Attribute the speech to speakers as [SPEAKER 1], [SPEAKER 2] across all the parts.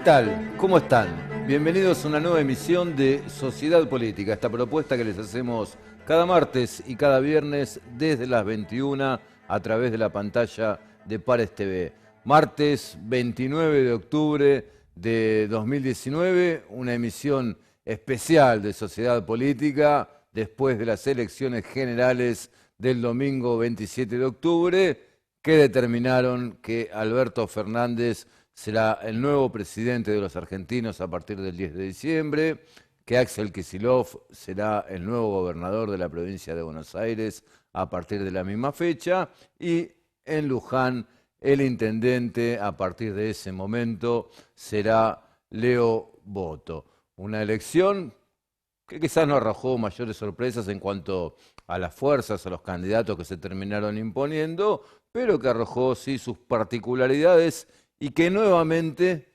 [SPEAKER 1] tal? ¿Cómo están? Bienvenidos a una nueva emisión de Sociedad Política, esta propuesta que les hacemos cada martes y cada viernes desde las 21 a través de la pantalla de Pares TV. Martes 29 de octubre de 2019, una emisión especial de Sociedad Política después de las elecciones generales del domingo 27 de octubre que determinaron que Alberto Fernández será el nuevo presidente de los argentinos a partir del 10 de diciembre, que Axel Kicillof será el nuevo gobernador de la provincia de Buenos Aires a partir de la misma fecha, y en Luján el intendente a partir de ese momento será Leo Boto. Una elección que quizás no arrojó mayores sorpresas en cuanto a las fuerzas, a los candidatos que se terminaron imponiendo, pero que arrojó sí sus particularidades y que nuevamente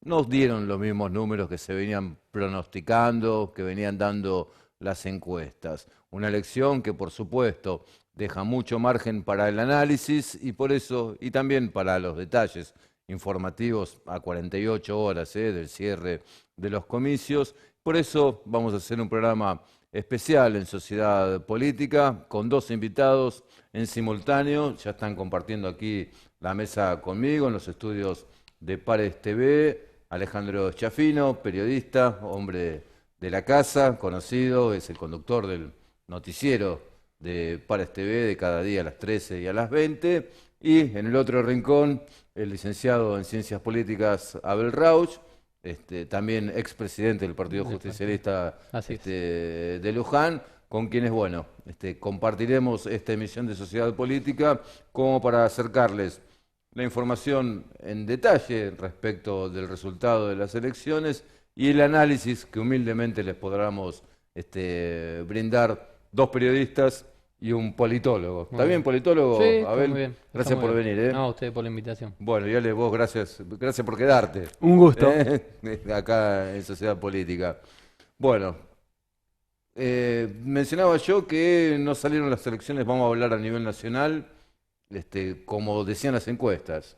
[SPEAKER 1] nos dieron los mismos números que se venían pronosticando, que venían dando las encuestas. Una elección que, por supuesto, deja mucho margen para el análisis y por eso, y también para los detalles informativos a 48 horas del cierre de los comicios. Por eso vamos a hacer un programa especial en Sociedad Política con dos invitados en simultáneo. Ya están compartiendo aquí la mesa conmigo en los estudios de Pares TV. Alejandro Schiaffino, periodista, hombre de la casa, conocido, es el conductor del noticiero de Pares TV de cada día a las 13 y a las 20. Y en el otro rincón, el licenciado en Ciencias Políticas Abel Rauch, también expresidente del Partido Justicialista de Luján, con quienes, bueno, compartiremos esta emisión de Sociedad Política como para acercarles la información en detalle respecto del resultado de las elecciones y el análisis que humildemente les podamos brindar dos periodistas y un politólogo. ¿Está bien, politólogo?
[SPEAKER 2] Sí,
[SPEAKER 1] Abel,
[SPEAKER 2] muy bien.
[SPEAKER 1] Gracias por venir.
[SPEAKER 2] No, a usted por la invitación.
[SPEAKER 1] Bueno, y Ale, vos, gracias por quedarte.
[SPEAKER 3] Un gusto.
[SPEAKER 1] Acá en Sociedad Política. Bueno, mencionaba yo que no salieron las elecciones, vamos a hablar a nivel nacional, como decían las encuestas.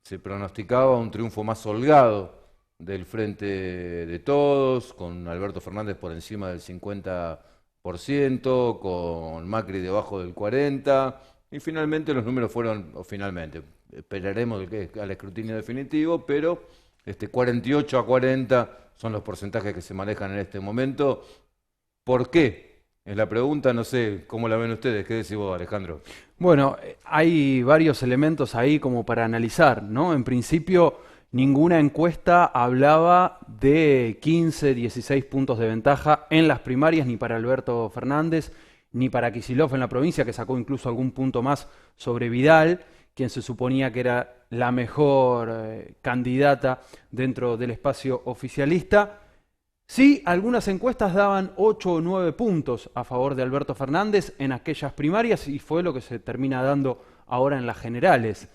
[SPEAKER 1] Se pronosticaba un triunfo más holgado del Frente de Todos, con Alberto Fernández por encima del 50%, con Macri debajo del 40%, y finalmente los números fueron, esperaremos al escrutinio definitivo, pero 48-40 son los porcentajes que se manejan en este momento. ¿Por qué? Es la pregunta, no sé cómo la ven ustedes. ¿Qué decís vos, Alejandro?
[SPEAKER 3] Bueno, hay varios elementos ahí como para analizar, ¿no? En principio, ninguna encuesta hablaba de 15, 16 puntos de ventaja en las primarias, ni para Alberto Fernández, ni para Kicillof en la provincia, que sacó incluso algún punto más sobre Vidal, quien se suponía que era la mejor candidata dentro del espacio oficialista. Sí, algunas encuestas daban 8 o 9 puntos a favor de Alberto Fernández en aquellas primarias y fue lo que se termina dando ahora en las generales.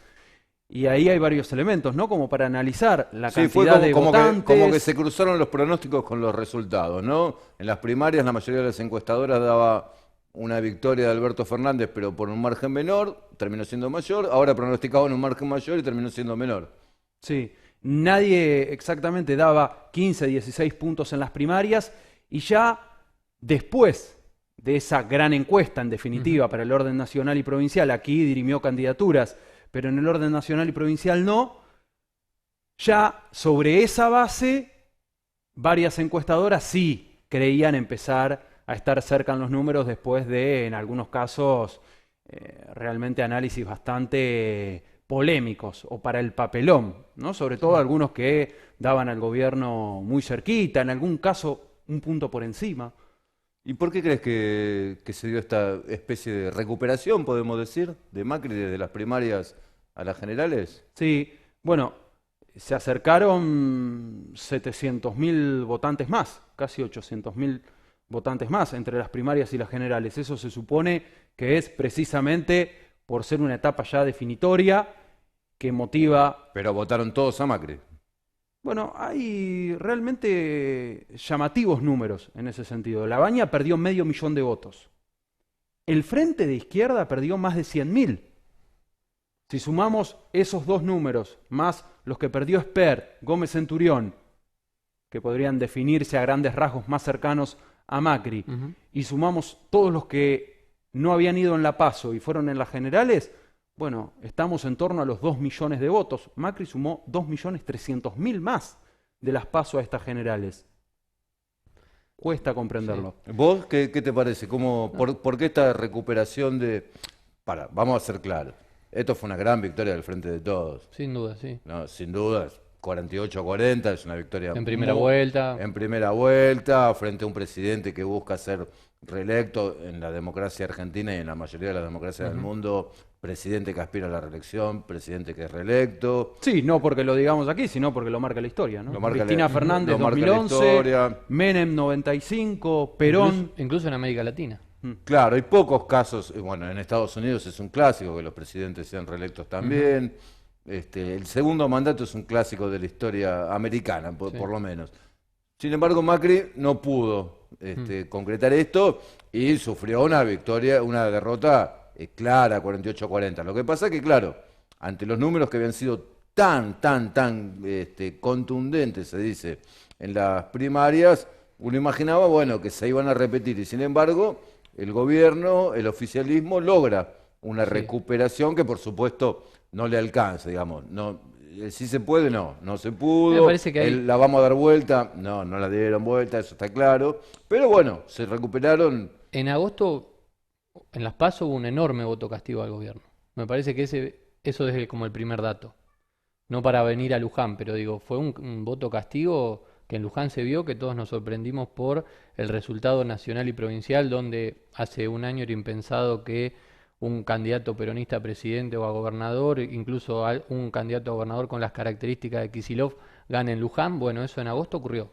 [SPEAKER 3] Y ahí hay varios elementos, ¿no? Como para analizar la cantidad de votantes.
[SPEAKER 1] Como que se cruzaron los pronósticos con los resultados, ¿no? En las primarias la mayoría de las encuestadoras daba una victoria de Alberto Fernández, pero por un margen menor, terminó siendo mayor. Ahora pronosticaban un margen mayor y terminó siendo menor.
[SPEAKER 3] Sí. Nadie exactamente daba 15, 16 puntos en las primarias y ya después de esa gran encuesta, en definitiva, para el orden nacional y provincial, aquí dirimió candidaturas, pero en el orden nacional y provincial no, ya sobre esa base, varias encuestadoras sí creían empezar a estar cerca en los números después de, en algunos casos, realmente análisis bastante polémicos o para el papelón, ¿no? Sobre todo algunos que daban al gobierno muy cerquita, en algún caso un punto por encima.
[SPEAKER 1] ¿Y por qué crees que se dio esta especie de recuperación, podemos decir, de Macri desde las primarias a las generales?
[SPEAKER 3] Sí, bueno, se acercaron 700.000 votantes más, casi 800.000 votantes más entre las primarias y las generales. Eso se supone que es precisamente por ser una etapa ya definitoria que motiva...
[SPEAKER 1] Pero votaron todos a Macri.
[SPEAKER 3] Bueno, hay realmente llamativos números en ese sentido. La Baña perdió 500.000 de votos. El Frente de Izquierda perdió más de 100.000. Si sumamos esos dos números, más los que perdió Esper, Gómez Centurión, que podrían definirse a grandes rasgos más cercanos a Macri, y sumamos todos los que no habían ido en la PASO y fueron en las generales, bueno, estamos en torno a los 2 millones de votos. Macri sumó 2.300.000 más de las PASO a estas generales. Cuesta comprenderlo.
[SPEAKER 1] Sí. ¿Vos qué te parece? ¿Por qué esta recuperación de... vamos a ser claros. Esto fue una gran victoria del Frente de Todos.
[SPEAKER 2] Sin duda, sí.
[SPEAKER 1] No, sin duda, 48-40 es una victoria
[SPEAKER 2] En primera vuelta.
[SPEAKER 1] en primera vuelta, frente a un presidente que busca ser reelecto en la democracia argentina y en la mayoría de las democracias del mundo, presidente que aspira a la reelección, presidente que es reelecto.
[SPEAKER 3] Sí, no porque lo digamos aquí, sino porque lo marca la historia, ¿no? Cristina Fernández
[SPEAKER 1] lo marca la
[SPEAKER 3] 2011,
[SPEAKER 1] historia.
[SPEAKER 3] Menem 95, Perón.
[SPEAKER 2] Incluso en América Latina.
[SPEAKER 1] Claro, hay pocos casos, bueno, en Estados Unidos es un clásico que los presidentes sean reelectos también. El segundo mandato es un clásico de la historia americana, por lo menos. Sin embargo, Macri no pudo concretar esto y sufrió una victoria, una derrota clara, 48-40. Lo que pasa es que, claro, ante los números que habían sido tan contundentes, se dice, en las primarias, uno imaginaba, bueno, que se iban a repetir. Y sin embargo, el gobierno, el oficialismo, logra una recuperación que, por supuesto, no le alcanza, digamos. No, si se puede, no se pudo.
[SPEAKER 2] Me parece que
[SPEAKER 1] la vamos a dar vuelta, no la dieron vuelta, eso está claro. Pero bueno, se recuperaron.
[SPEAKER 2] En agosto, en las PASO hubo un enorme voto castigo al gobierno. Me parece que eso es como el primer dato. No para venir a Luján, pero digo, fue un voto castigo que en Luján se vio, que todos nos sorprendimos por el resultado nacional y provincial, donde hace un año era impensado que un candidato peronista a presidente o a gobernador, incluso un candidato a gobernador con las características de Kicillof, gane en Luján. Bueno, eso en agosto ocurrió.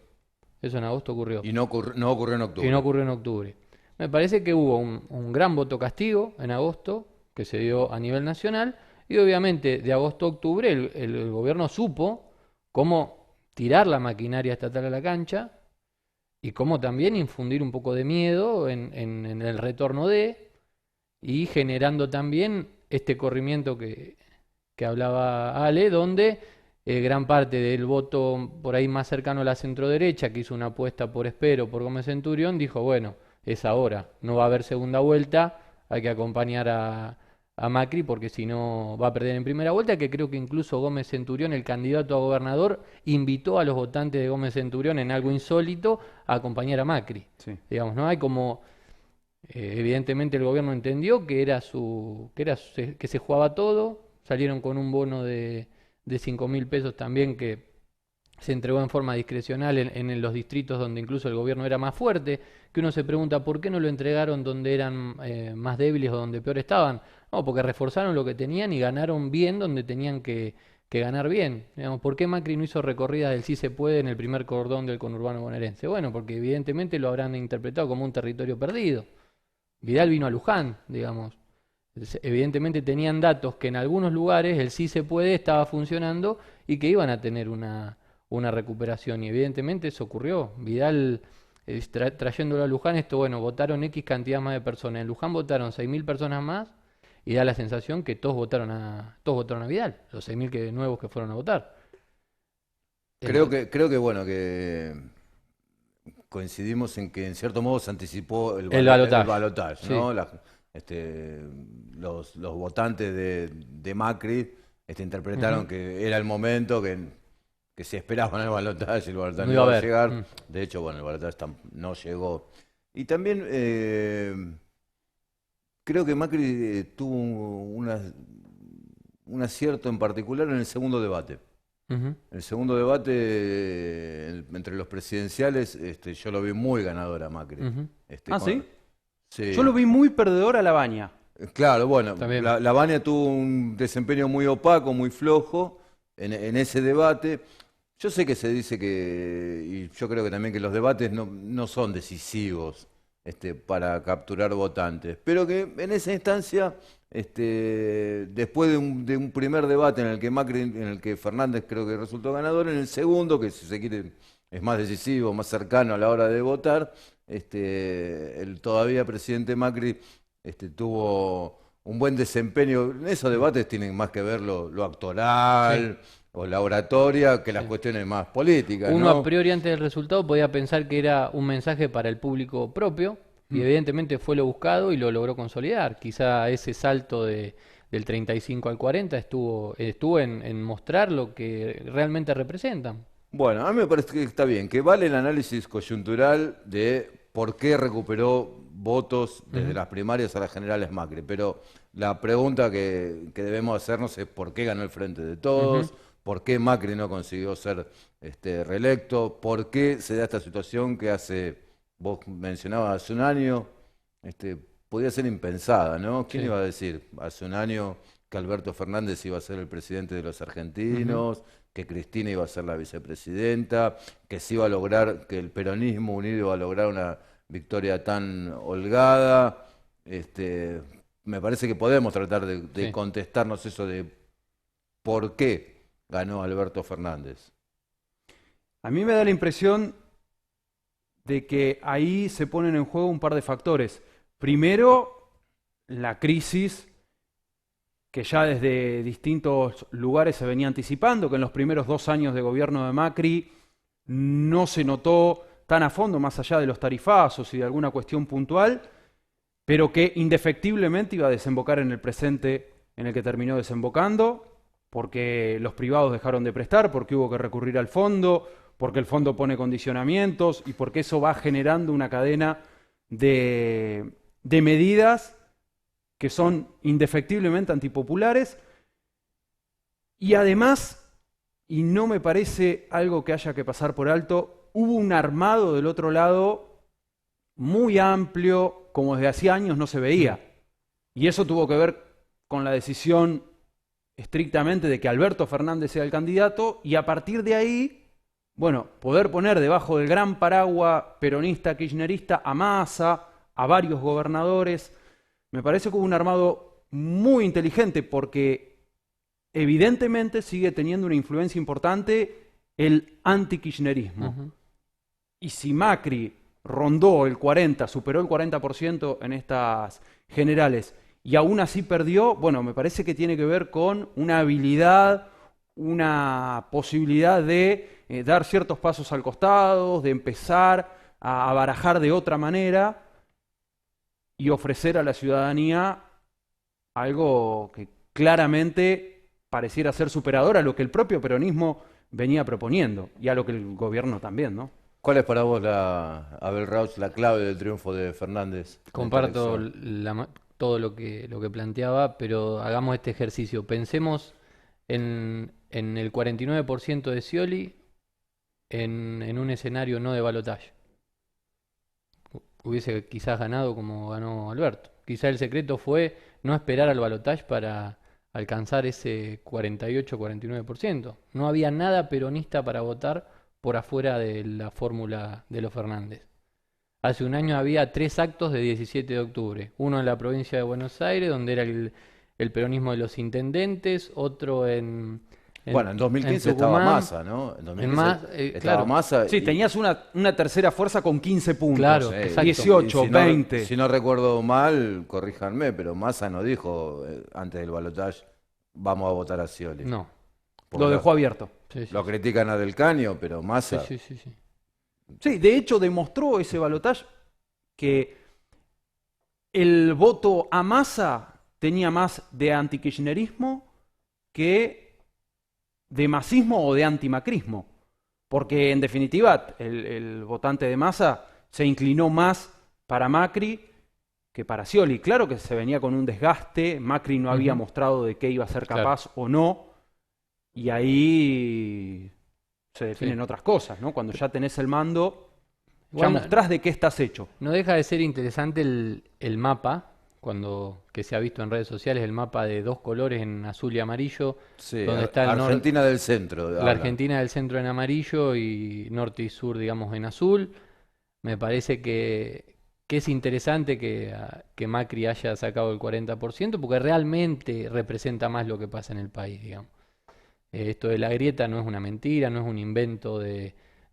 [SPEAKER 1] Y no ocurrió en octubre.
[SPEAKER 2] Y no ocurrió en octubre. Me parece que hubo un gran voto castigo en agosto, que se dio a nivel nacional, y obviamente de agosto a octubre el gobierno supo cómo tirar la maquinaria estatal a la cancha y cómo también infundir un poco de miedo en el retorno y generando también este corrimiento que hablaba Ale, donde gran parte del voto por ahí más cercano a la centroderecha, que hizo una apuesta por Espero, por Gómez Centurión, dijo, bueno, es ahora, no va a haber segunda vuelta, hay que acompañar a Macri porque si no va a perder en primera vuelta, que creo que incluso Gómez Centurión, el candidato a gobernador, invitó a los votantes de Gómez Centurión en algo insólito a acompañar a Macri.
[SPEAKER 3] Sí.
[SPEAKER 2] Digamos, ¿no? Hay como, evidentemente el gobierno entendió que que se jugaba todo, salieron con un bono de 5.000 pesos también que se entregó en forma discrecional en los distritos donde incluso el gobierno era más fuerte, que uno se pregunta por qué no lo entregaron donde eran más débiles o donde peor estaban. No, porque reforzaron lo que tenían y ganaron bien donde tenían que ganar bien. Digamos, ¿por qué Macri no hizo recorridas del sí se puede en el primer cordón del conurbano bonaerense? Bueno, porque evidentemente lo habrán interpretado como un territorio perdido. Vidal vino a Luján, digamos. Evidentemente tenían datos que en algunos lugares el sí se puede estaba funcionando y que iban a tener una recuperación, y evidentemente eso ocurrió. Vidal, trayéndolo a Luján, bueno, votaron X cantidad más de personas. En Luján votaron 6.000 personas más y da la sensación que todos votaron a Vidal, los 6.000 nuevos que fueron a votar.
[SPEAKER 1] Creo que bueno, que coincidimos en que en cierto modo se anticipó el balotaje, ¿no? Los votantes de Macri interpretaron que era el momento que se esperaban el balotaje y el balotaje no iba a llegar. De hecho, bueno, el balotaje no llegó. Y también creo que Macri tuvo un acierto en particular en el segundo debate. El segundo debate entre los presidenciales, yo lo vi muy ganador a Macri.
[SPEAKER 3] ¿Sí? Sí. Yo lo vi muy perdedor a Lavagna.
[SPEAKER 1] Claro, bueno, Lavagna tuvo un desempeño muy opaco, muy flojo en ese debate. Yo sé que se dice y yo creo que también que los debates no son decisivos para capturar votantes, pero que en esa instancia, después de un primer debate en el que Fernández creo que resultó ganador, en el segundo, que si se quiere es más decisivo, más cercano a la hora de votar, el todavía presidente Macri tuvo un buen desempeño. En esos debates tienen más que ver lo actoral o la oratoria que las cuestiones más políticas,
[SPEAKER 2] Uno a
[SPEAKER 1] ¿no?
[SPEAKER 2] priori antes del resultado podía pensar que era un mensaje para el público propio y evidentemente fue lo buscado y lo logró consolidar. Quizá ese salto del 35 al 40 estuvo en mostrar lo que realmente representan.
[SPEAKER 1] Bueno, a mí me parece que está bien, que vale el análisis coyuntural de por qué recuperó votos desde las primarias a las generales Macri, pero la pregunta que debemos hacernos es por qué ganó el Frente de
[SPEAKER 2] Ujú.
[SPEAKER 1] Todos, por qué Macri no consiguió ser reelecto, por qué se da esta situación que vos mencionabas hace un año, este, podía ser impensada, ¿no? ¿Quién
[SPEAKER 2] Sí.
[SPEAKER 1] iba a decir hace un año que Alberto Fernández iba a ser el presidente de los
[SPEAKER 2] Ujú.
[SPEAKER 1] argentinos, que Cristina iba a ser la vicepresidenta, que se iba a lograr, que el peronismo unido iba a lograr una victoria tan holgada? Me parece que podemos tratar de
[SPEAKER 2] Sí.
[SPEAKER 1] contestarnos eso de por qué ganó Alberto Fernández.
[SPEAKER 3] A mí me da la impresión de que ahí se ponen en juego un par de factores. Primero, la crisis que ya desde distintos lugares se venía anticipando, que en los primeros 2 años de gobierno de Macri no se notó tan a fondo, más allá de los tarifazos y de alguna cuestión puntual, pero que indefectiblemente iba a desembocar en el presente en el que terminó desembocando, porque los privados dejaron de prestar, porque hubo que recurrir al fondo, porque el fondo pone condicionamientos y porque eso va generando una cadena de medidas que son indefectiblemente antipopulares y además, y no me parece algo que haya que pasar por alto, hubo un armado del otro lado muy amplio, como desde hacía años no se veía. Y eso tuvo que ver con la decisión estrictamente de que Alberto Fernández sea el candidato y a partir de ahí, bueno, poder poner debajo del gran paraguas peronista, kirchnerista a Massa, a varios gobernadores. Me parece que hubo un armado muy inteligente porque evidentemente sigue teniendo una influencia importante el antikirchnerismo.
[SPEAKER 2] Ujú.
[SPEAKER 3] Y si Macri rondó el 40, superó el 40% en estas generales y aún así perdió, bueno, me parece que tiene que ver con una habilidad, una posibilidad de dar ciertos pasos al costado, de empezar a barajar de otra manera y ofrecer a la ciudadanía algo que claramente pareciera ser superador a lo que el propio peronismo venía proponiendo y a lo que el gobierno también, ¿no?
[SPEAKER 1] ¿Cuál es para vos, Abel Rauch, la clave del triunfo de Fernández en esta
[SPEAKER 2] Comparto
[SPEAKER 1] elección?
[SPEAKER 2] todo lo que planteaba, pero hagamos este ejercicio. Pensemos en el 49% de Scioli en un escenario no de balotaje. Hubiese quizás ganado como ganó Alberto. Quizás el secreto fue no esperar al balotaje para alcanzar ese 48-49%. No había nada peronista para votar por afuera de la fórmula de los Fernández. Hace un año había 3 actos de 17 de octubre. Uno en la provincia de Buenos Aires, donde era el peronismo de los intendentes, otro
[SPEAKER 1] Bueno, en
[SPEAKER 2] en
[SPEAKER 1] 2015 estaba
[SPEAKER 2] Tucumán,
[SPEAKER 1] Massa, ¿no? En
[SPEAKER 2] en
[SPEAKER 1] 2015
[SPEAKER 2] más,
[SPEAKER 1] estaba
[SPEAKER 2] claro,
[SPEAKER 1] Massa
[SPEAKER 3] Sí, tenías una tercera fuerza con 15 puntos,
[SPEAKER 2] claro, exacto.
[SPEAKER 3] 18,
[SPEAKER 1] si no,
[SPEAKER 3] 20.
[SPEAKER 1] si no recuerdo mal, corríjanme, pero Massa no dijo antes del balotaje, vamos a votar a Scioli.
[SPEAKER 2] No,
[SPEAKER 1] Porque
[SPEAKER 3] Lo dejó abierto.
[SPEAKER 2] sí, sí,
[SPEAKER 1] lo
[SPEAKER 2] sí,
[SPEAKER 1] critican a Del Caño, pero
[SPEAKER 2] sí,
[SPEAKER 1] Massa,
[SPEAKER 2] sí, sí, sí.
[SPEAKER 3] Sí, de hecho demostró ese balotaje que el voto a Massa tenía más de antikirchnerismo que de masismo o de antimacrismo. Porque en definitiva el votante de Massa se inclinó más para Macri que para Scioli. Claro que se venía con un desgaste, Macri no había
[SPEAKER 2] Ujú,
[SPEAKER 3] mostrado de qué iba a ser
[SPEAKER 2] claro,
[SPEAKER 3] capaz o no, y ahí se
[SPEAKER 2] sí.
[SPEAKER 3] definen otras cosas, ¿no? Cuando ya tenés el mando, ya
[SPEAKER 2] Igual
[SPEAKER 3] mostrás de qué estás hecho.
[SPEAKER 2] no deja de ser interesante el mapa, que se ha visto en redes sociales, el mapa de dos colores en azul y amarillo,
[SPEAKER 1] sí,
[SPEAKER 2] donde está
[SPEAKER 1] Argentina del centro,
[SPEAKER 2] la
[SPEAKER 1] hablan.
[SPEAKER 2] Argentina del centro en amarillo y norte y sur, digamos, en azul. Me parece que es interesante que Macri haya sacado el 40%, porque realmente representa más lo que pasa en el país, digamos. Esto de la grieta no es una mentira, no es un invento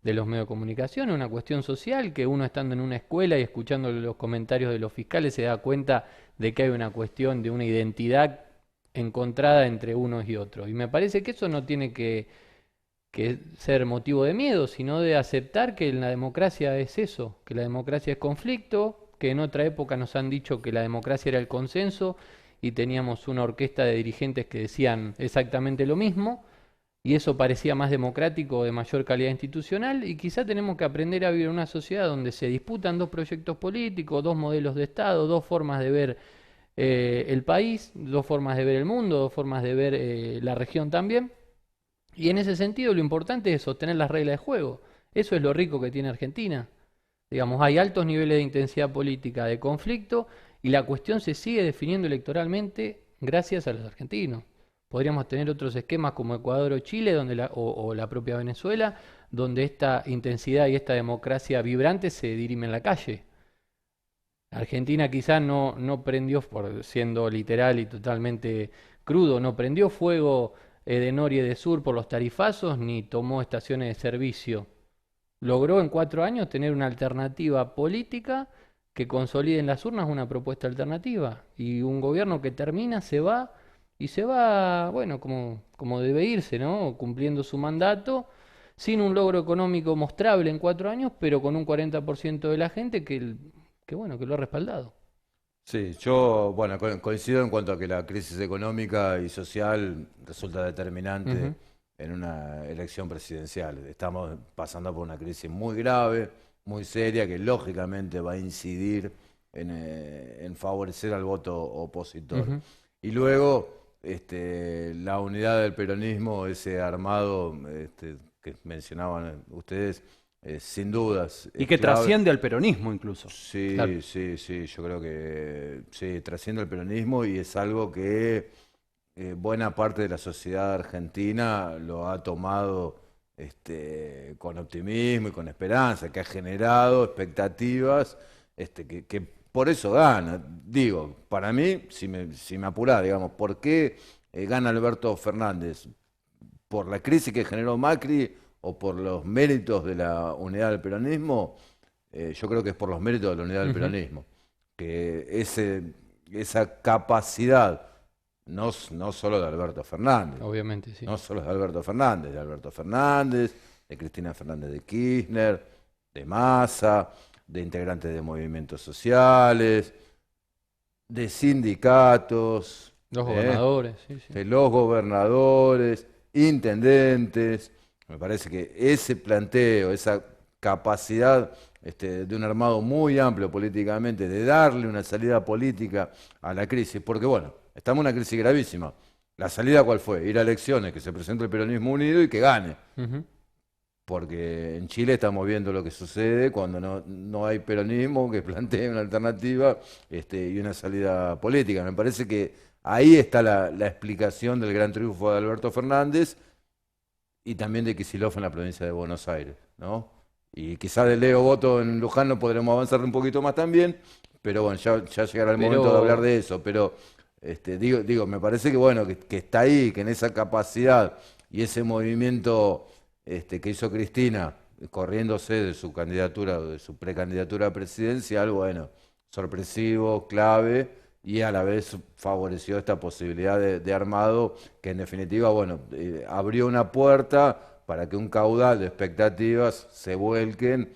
[SPEAKER 2] de los medios de comunicación, es una cuestión social que uno estando en una escuela y escuchando los comentarios de los fiscales se da cuenta de que hay una cuestión de una identidad encontrada entre unos y otros. Y me parece que eso no tiene que ser motivo de miedo, sino de aceptar que la democracia es eso, que la democracia es conflicto, que en otra época nos han dicho que la democracia era el consenso y teníamos una orquesta de dirigentes que decían exactamente lo mismo, y eso parecía más democrático, de mayor calidad institucional, y quizá tenemos que aprender a vivir en una sociedad donde se disputan dos proyectos políticos, dos modelos de Estado, dos formas de ver el país, dos formas de ver el mundo, dos formas de ver la región también. Y en ese sentido lo importante es sostener las reglas de juego. Eso es lo rico que tiene Argentina. Digamos, hay altos niveles de intensidad política, de conflicto, y la cuestión se sigue definiendo electoralmente gracias a los argentinos. Podríamos tener otros esquemas como Ecuador o Chile, o la propia Venezuela, donde esta intensidad y esta democracia vibrante se dirime en la calle. Argentina quizá no prendió, por siendo literal y totalmente crudo, no prendió fuego de norte y de sur por los tarifazos, ni tomó estaciones de servicio. Logró en 4 años tener una alternativa política que consolide en las urnas una propuesta alternativa. Y un gobierno que termina, se va, y se va, bueno, como debe irse, ¿no? Cumpliendo su mandato, sin un logro económico mostrable en 4 años, pero con un 40% de la gente bueno, que lo ha respaldado.
[SPEAKER 1] Sí, yo, bueno, coincido en cuanto a que la crisis económica y social resulta determinante
[SPEAKER 2] Ujú,
[SPEAKER 1] en una elección presidencial. Estamos pasando por una crisis muy grave, muy seria, que lógicamente va a incidir en favorecer al voto opositor.
[SPEAKER 2] ujú.
[SPEAKER 1] Y luego, la unidad del peronismo, ese armado que mencionaban ustedes, sin dudas
[SPEAKER 3] Y
[SPEAKER 1] es
[SPEAKER 3] que
[SPEAKER 1] clave.
[SPEAKER 3] trasciende al peronismo incluso.
[SPEAKER 2] Claro.
[SPEAKER 1] Sí, sí, sí, yo creo que sí, trasciende el peronismo y es algo que buena parte de la sociedad argentina lo ha tomado con optimismo y con esperanza, que ha generado expectativas, que por eso gana. Digo, para mí, si me apurás, digamos, ¿por qué gana Alberto Fernández? ¿Por la crisis que generó Macri o por los méritos de la unidad del peronismo? Yo creo que es por los méritos de la unidad del
[SPEAKER 2] Ujú.
[SPEAKER 1] peronismo, que esa capacidad, no solo de Alberto Fernández,
[SPEAKER 2] Obviamente, sí.
[SPEAKER 1] no solo de Alberto Fernández, de Cristina Fernández de Kirchner, de Massa, de integrantes de movimientos sociales, de sindicatos,
[SPEAKER 2] Los
[SPEAKER 1] ¿eh?
[SPEAKER 2] gobernadores, sí, sí.
[SPEAKER 1] De los gobernadores, intendentes. Me parece que ese planteo, esa capacidad de un armado muy amplio políticamente, de darle una salida política a la crisis, porque bueno, estamos en una crisis gravísima. ¿La salida cuál fue? Ir a elecciones, que se presente el peronismo unido y que gane.
[SPEAKER 2] Ujú.
[SPEAKER 1] Porque en Chile estamos viendo lo que sucede cuando no hay peronismo que plantee una alternativa y una salida política. Me parece que ahí está la explicación del gran triunfo de Alberto Fernández y también de Kicillof en la provincia de Buenos Aires, ¿no? Y quizás de Leo Boto en Luján no podremos avanzar un poquito más también, pero bueno, ya llegará el momento de hablar
[SPEAKER 2] Pero
[SPEAKER 1] de eso. Pero digo, me parece que bueno, que está ahí, que en esa capacidad y ese movimiento que hizo Cristina, corriéndose de su candidatura o de su precandidatura presidencial, bueno, sorpresivo, clave, y a la vez favoreció esta posibilidad de armado que en definitiva, bueno, abrió una puerta para que un caudal de expectativas se vuelquen.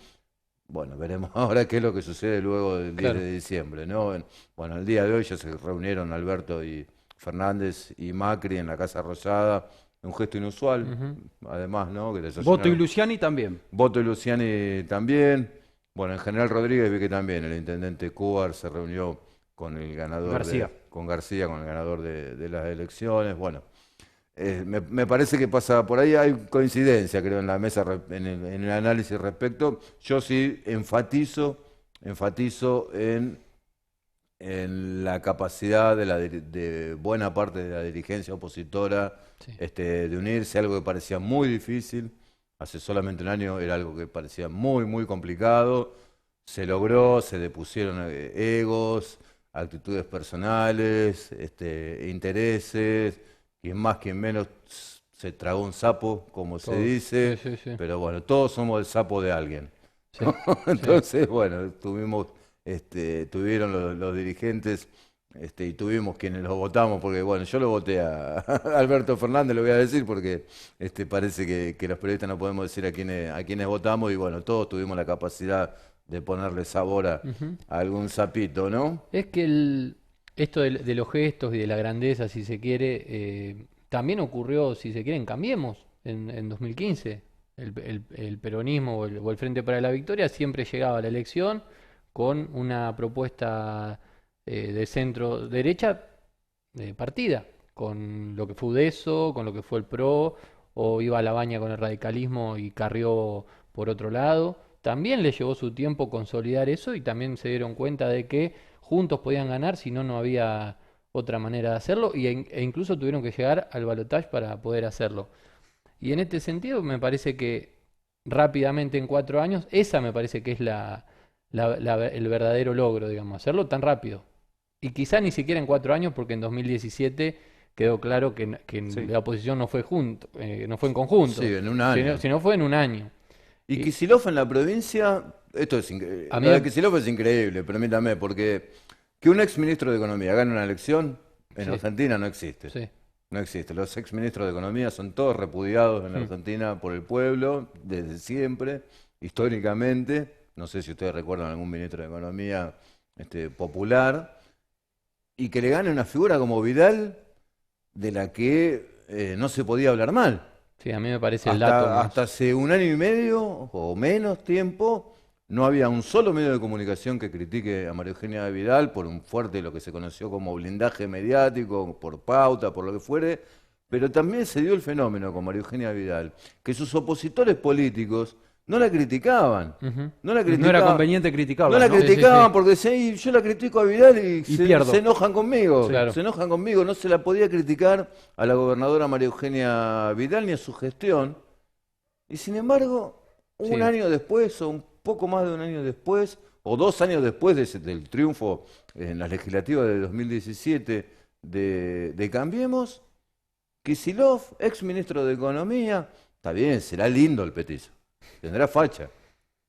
[SPEAKER 1] Bueno, veremos ahora qué es lo que sucede luego del 10
[SPEAKER 2] claro.
[SPEAKER 1] de diciembre, ¿no? Bueno, el día de hoy ya se reunieron Alberto y Fernández y Macri en la Casa Rosada, un gesto inusual,
[SPEAKER 2] Ujú.
[SPEAKER 1] además, ¿no? Que
[SPEAKER 3] Voto y
[SPEAKER 1] desayunaron.
[SPEAKER 3] Luciani también.
[SPEAKER 1] Boto y Luciani también. Bueno, en General Rodríguez vi que también el intendente Cubar se reunió con el ganador
[SPEAKER 3] García.
[SPEAKER 1] con García, con el ganador de las elecciones. Bueno, me parece que pasa por ahí, hay coincidencia, creo, en la mesa, en el análisis respecto. Yo sí enfatizo en la capacidad de buena parte de la dirigencia opositora
[SPEAKER 2] Sí.
[SPEAKER 1] de unirse, algo que parecía muy difícil. Hace solamente un año era algo que parecía muy, muy complicado. Se logró, se depusieron egos, actitudes personales, intereses, quien más, quien menos se tragó un sapo, como se
[SPEAKER 2] Todo.
[SPEAKER 1] dice,
[SPEAKER 2] Sí, sí, sí.
[SPEAKER 1] pero bueno, todos somos el sapo de alguien.
[SPEAKER 2] Sí,
[SPEAKER 1] Entonces, bueno, tuvieron los dirigentes, y tuvimos quienes los votamos, porque bueno, yo lo voté a Alberto Fernández, lo voy a decir, porque parece que los periodistas no podemos decir a quienes votamos, y bueno, todos tuvimos la capacidad de ponerle sabor
[SPEAKER 2] Ujú.
[SPEAKER 1] a algún sapito, ¿no?
[SPEAKER 2] Es que esto de los gestos y de la grandeza, si se quiere, también ocurrió, si se quiere, en Cambiemos, en 2015. El peronismo o el Frente para la Victoria siempre llegaba a la elección con una propuesta de centro derecha partida, con lo que fue UDESO, con lo que fue el PRO, o iba a la baña con el radicalismo y Carrió por otro lado. También le llevó su tiempo consolidar eso y también se dieron cuenta de que juntos podían ganar, si no, no había otra manera de hacerlo e incluso tuvieron que llegar al balotaje para poder hacerlo. Y en este sentido me parece que rápidamente en 4 años, esa me parece que es el verdadero logro, digamos, hacerlo tan rápido. Y quizá ni siquiera en 4 años, porque en 2017 quedó claro que
[SPEAKER 3] Sí.
[SPEAKER 2] la oposición no fue no fue en conjunto,
[SPEAKER 1] Sí, en un
[SPEAKER 2] sino,
[SPEAKER 1] año.
[SPEAKER 2] sino fue en un año.
[SPEAKER 1] Y
[SPEAKER 2] Y
[SPEAKER 1] Kicillof en la provincia, esto es increíble.
[SPEAKER 2] a mí,
[SPEAKER 1] Lo de Kicillof es increíble, permítame, porque que un ex ministro de Economía gane una elección en
[SPEAKER 2] sí,
[SPEAKER 1] Argentina no existe.
[SPEAKER 2] sí.
[SPEAKER 1] No existe. Los ex ministros de Economía son todos repudiados en la
[SPEAKER 2] Mm.
[SPEAKER 1] Argentina por el pueblo, desde siempre, históricamente. No sé si ustedes recuerdan algún ministro de Economía popular. Y que le gane una figura como Vidal, de la que no se podía hablar mal.
[SPEAKER 2] Sí, a mí me parece el dato
[SPEAKER 1] Hasta
[SPEAKER 2] más.
[SPEAKER 1] hace un año y medio o menos tiempo no había un solo medio de comunicación que critique a María Eugenia Vidal por un fuerte, lo que se conoció como blindaje mediático, por pauta, por lo que fuere, pero también se dio el fenómeno con María Eugenia Vidal, que sus opositores políticos no la criticaban,
[SPEAKER 2] Ujú.
[SPEAKER 1] no la
[SPEAKER 3] No era
[SPEAKER 1] criticaban,
[SPEAKER 3] conveniente
[SPEAKER 1] no
[SPEAKER 3] criticarla,
[SPEAKER 1] la
[SPEAKER 3] ¿no?
[SPEAKER 2] Sí, sí,
[SPEAKER 1] criticaban
[SPEAKER 2] sí,
[SPEAKER 1] porque decían, "Ey, yo la critico a Vidal y
[SPEAKER 3] Y pierdo.
[SPEAKER 1] se enojan conmigo,
[SPEAKER 2] claro.
[SPEAKER 1] se enojan conmigo, no se la podía criticar a la gobernadora María Eugenia Vidal ni a su gestión. Y sin embargo, un
[SPEAKER 2] Sí,
[SPEAKER 1] año después, o un poco más de un año después, o 2 años después del triunfo en las legislativas de 2017 de Cambiemos, Kicillof, ex ministro de Economía, está bien, será lindo el petizo, tendrá facha,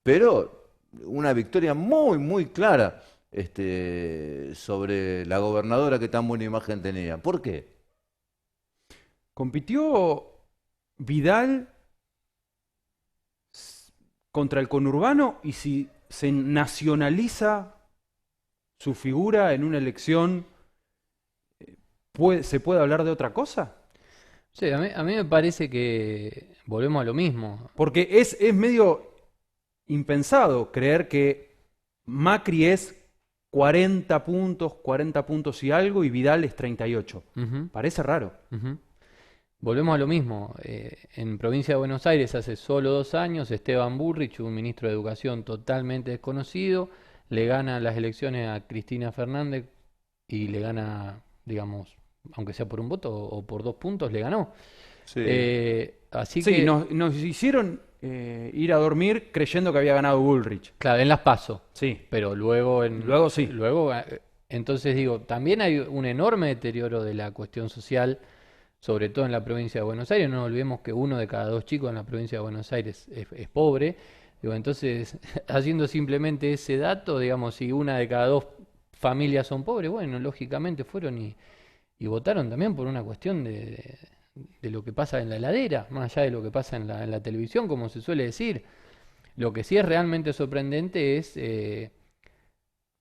[SPEAKER 1] pero una victoria muy, muy clara sobre la gobernadora que tan buena imagen tenía. ¿Por qué?
[SPEAKER 3] Compitió Vidal contra el conurbano y si se nacionaliza su figura en una elección, ¿se puede hablar de otra cosa?
[SPEAKER 2] sí, a mí me parece que volvemos a lo mismo.
[SPEAKER 3] Porque es medio impensado creer que Macri es 40 puntos y algo, y Vidal es 38.
[SPEAKER 2] Ujú,
[SPEAKER 3] Parece raro.
[SPEAKER 2] ujú. Volvemos a lo mismo. En provincia de Buenos Aires hace solo 2 años, Esteban Bullrich, un ministro de Educación totalmente desconocido, le gana las elecciones a Cristina Fernández y le gana, digamos, aunque sea por un voto o por 2 puntos, le ganó.
[SPEAKER 1] Sí.
[SPEAKER 2] Así
[SPEAKER 3] Sí,
[SPEAKER 2] que,
[SPEAKER 3] nos hicieron ir a dormir creyendo que había ganado Bullrich.
[SPEAKER 2] claro, en las PASO,
[SPEAKER 3] Sí,
[SPEAKER 2] pero luego
[SPEAKER 3] luego sí.
[SPEAKER 2] entonces digo, también hay un enorme deterioro de la cuestión social, sobre todo en la provincia de Buenos Aires. No olvidemos que 1 de cada 2 chicos en la provincia de Buenos Aires es pobre. Digo, entonces, haciendo simplemente ese dato, digamos, si 1 de cada 2 familias son pobres, bueno, lógicamente fueron y votaron también por una cuestión de lo que pasa en la heladera, más allá de lo que pasa en la televisión, como se suele decir. Lo que sí es realmente sorprendente es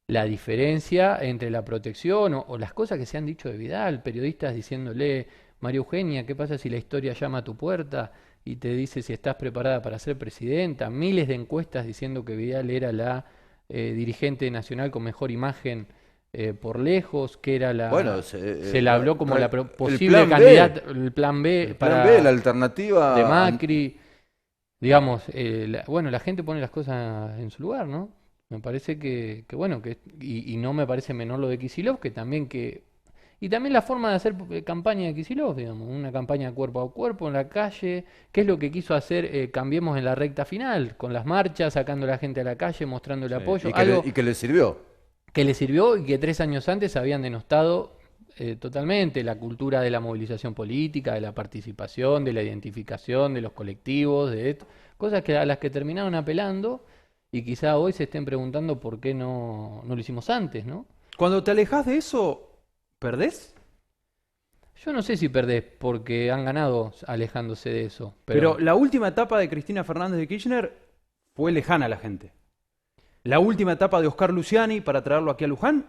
[SPEAKER 2] la diferencia entre la protección o las cosas que se han dicho de Vidal, periodistas diciéndole, María Eugenia, ¿qué pasa si la historia llama a tu puerta y te dice si estás preparada para ser presidenta? Miles de encuestas diciendo que Vidal era la dirigente nacional con mejor imagen por lejos, que era
[SPEAKER 1] Bueno,
[SPEAKER 2] se la habló como la
[SPEAKER 1] el
[SPEAKER 2] posible
[SPEAKER 1] plan B,
[SPEAKER 2] candidata, el plan B
[SPEAKER 1] el plan B, la alternativa.
[SPEAKER 2] de Macri. Digamos, bueno, la gente pone las cosas en su lugar, ¿no? Me parece bueno, y no me parece menor lo de Kicillof, y también la forma de hacer campaña de Kicillof, digamos, una campaña cuerpo a cuerpo en la calle, que es lo que quiso hacer Cambiemos en la recta final, con las marchas, sacando a la gente a la calle, mostrando el
[SPEAKER 1] Sí,
[SPEAKER 2] apoyo,
[SPEAKER 1] y
[SPEAKER 2] algo
[SPEAKER 1] que le sirvió.
[SPEAKER 2] que le sirvió y que 3 años antes habían denostado totalmente, la cultura de la movilización política, de la participación, de la identificación de los colectivos, cosas a las que terminaron apelando y quizá hoy se estén preguntando por qué no lo hicimos antes, ¿no?
[SPEAKER 3] Cuando te alejas de eso, ¿perdés?
[SPEAKER 2] Yo no sé si perdés porque han ganado alejándose de eso,
[SPEAKER 3] Pero la última etapa de Cristina Fernández de Kirchner fue lejana a la gente. La última etapa de Oscar Luciani para traerlo aquí a Luján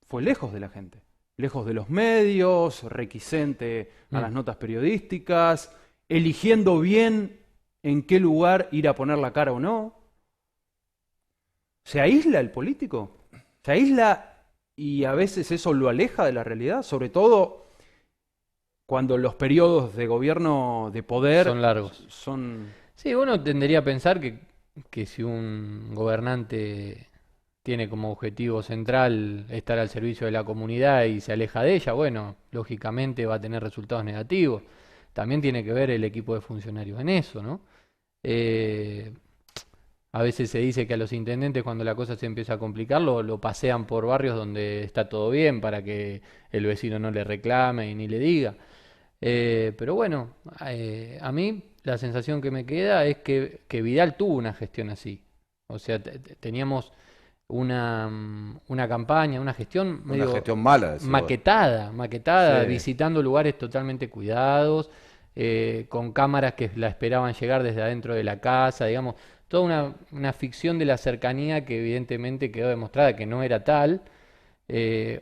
[SPEAKER 3] fue lejos de la gente. Lejos de los medios, requisente a las notas periodísticas, eligiendo bien en qué lugar ir a poner la cara o no. ¿Se aísla el político? ¿Se aísla y a veces eso lo aleja de la realidad? Sobre todo cuando los periodos de gobierno de poder
[SPEAKER 2] son largos. Sí, uno tendería a pensar que si un gobernante tiene como objetivo central estar al servicio de la comunidad y se aleja de ella, bueno, lógicamente va a tener resultados negativos. También tiene que ver el equipo de funcionarios en eso, ¿no? A veces se dice que a los intendentes cuando la cosa se empieza a complicar lo pasean por barrios donde está todo bien para que el vecino no le reclame y ni le diga. Pero bueno, a mí la sensación que me queda es que Vidal tuvo una gestión así. O sea, teníamos una campaña, una gestión
[SPEAKER 1] Una
[SPEAKER 2] medio
[SPEAKER 1] gestión mala, decís vos.
[SPEAKER 2] maquetada,
[SPEAKER 1] Sí.
[SPEAKER 2] visitando lugares totalmente cuidados, con cámaras que la esperaban llegar desde adentro de la casa, digamos, toda una ficción de la cercanía que evidentemente quedó demostrada que no era tal,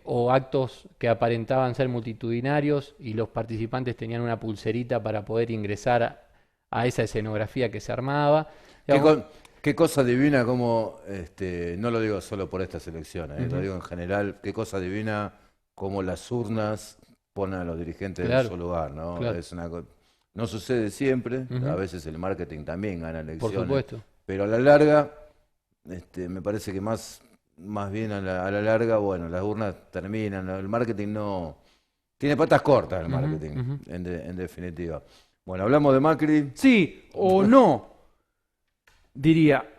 [SPEAKER 2] o actos que aparentaban ser multitudinarios y los participantes tenían una pulserita para poder ingresar a esa escenografía que se armaba.
[SPEAKER 1] Qué,
[SPEAKER 2] Digamos,
[SPEAKER 1] qué cosa divina como, no lo digo solo por estas elecciones, lo
[SPEAKER 2] ujú,
[SPEAKER 1] digo en general, qué cosa divina como las urnas ponen a los dirigentes en
[SPEAKER 2] claro,
[SPEAKER 1] su lugar, ¿no?
[SPEAKER 2] claro,
[SPEAKER 1] No sucede siempre, a
[SPEAKER 2] ujú,
[SPEAKER 1] veces el marketing también gana
[SPEAKER 2] por
[SPEAKER 1] elecciones,
[SPEAKER 2] supuesto.
[SPEAKER 1] pero a la larga, me parece que más bien a la larga, bueno, las urnas terminan, ¿no? El marketing no... Tiene patas cortas el
[SPEAKER 2] Ujú,
[SPEAKER 1] marketing,
[SPEAKER 2] ujú.
[SPEAKER 1] en definitiva. Bueno, hablamos de Macri.
[SPEAKER 3] Sí o no, diría.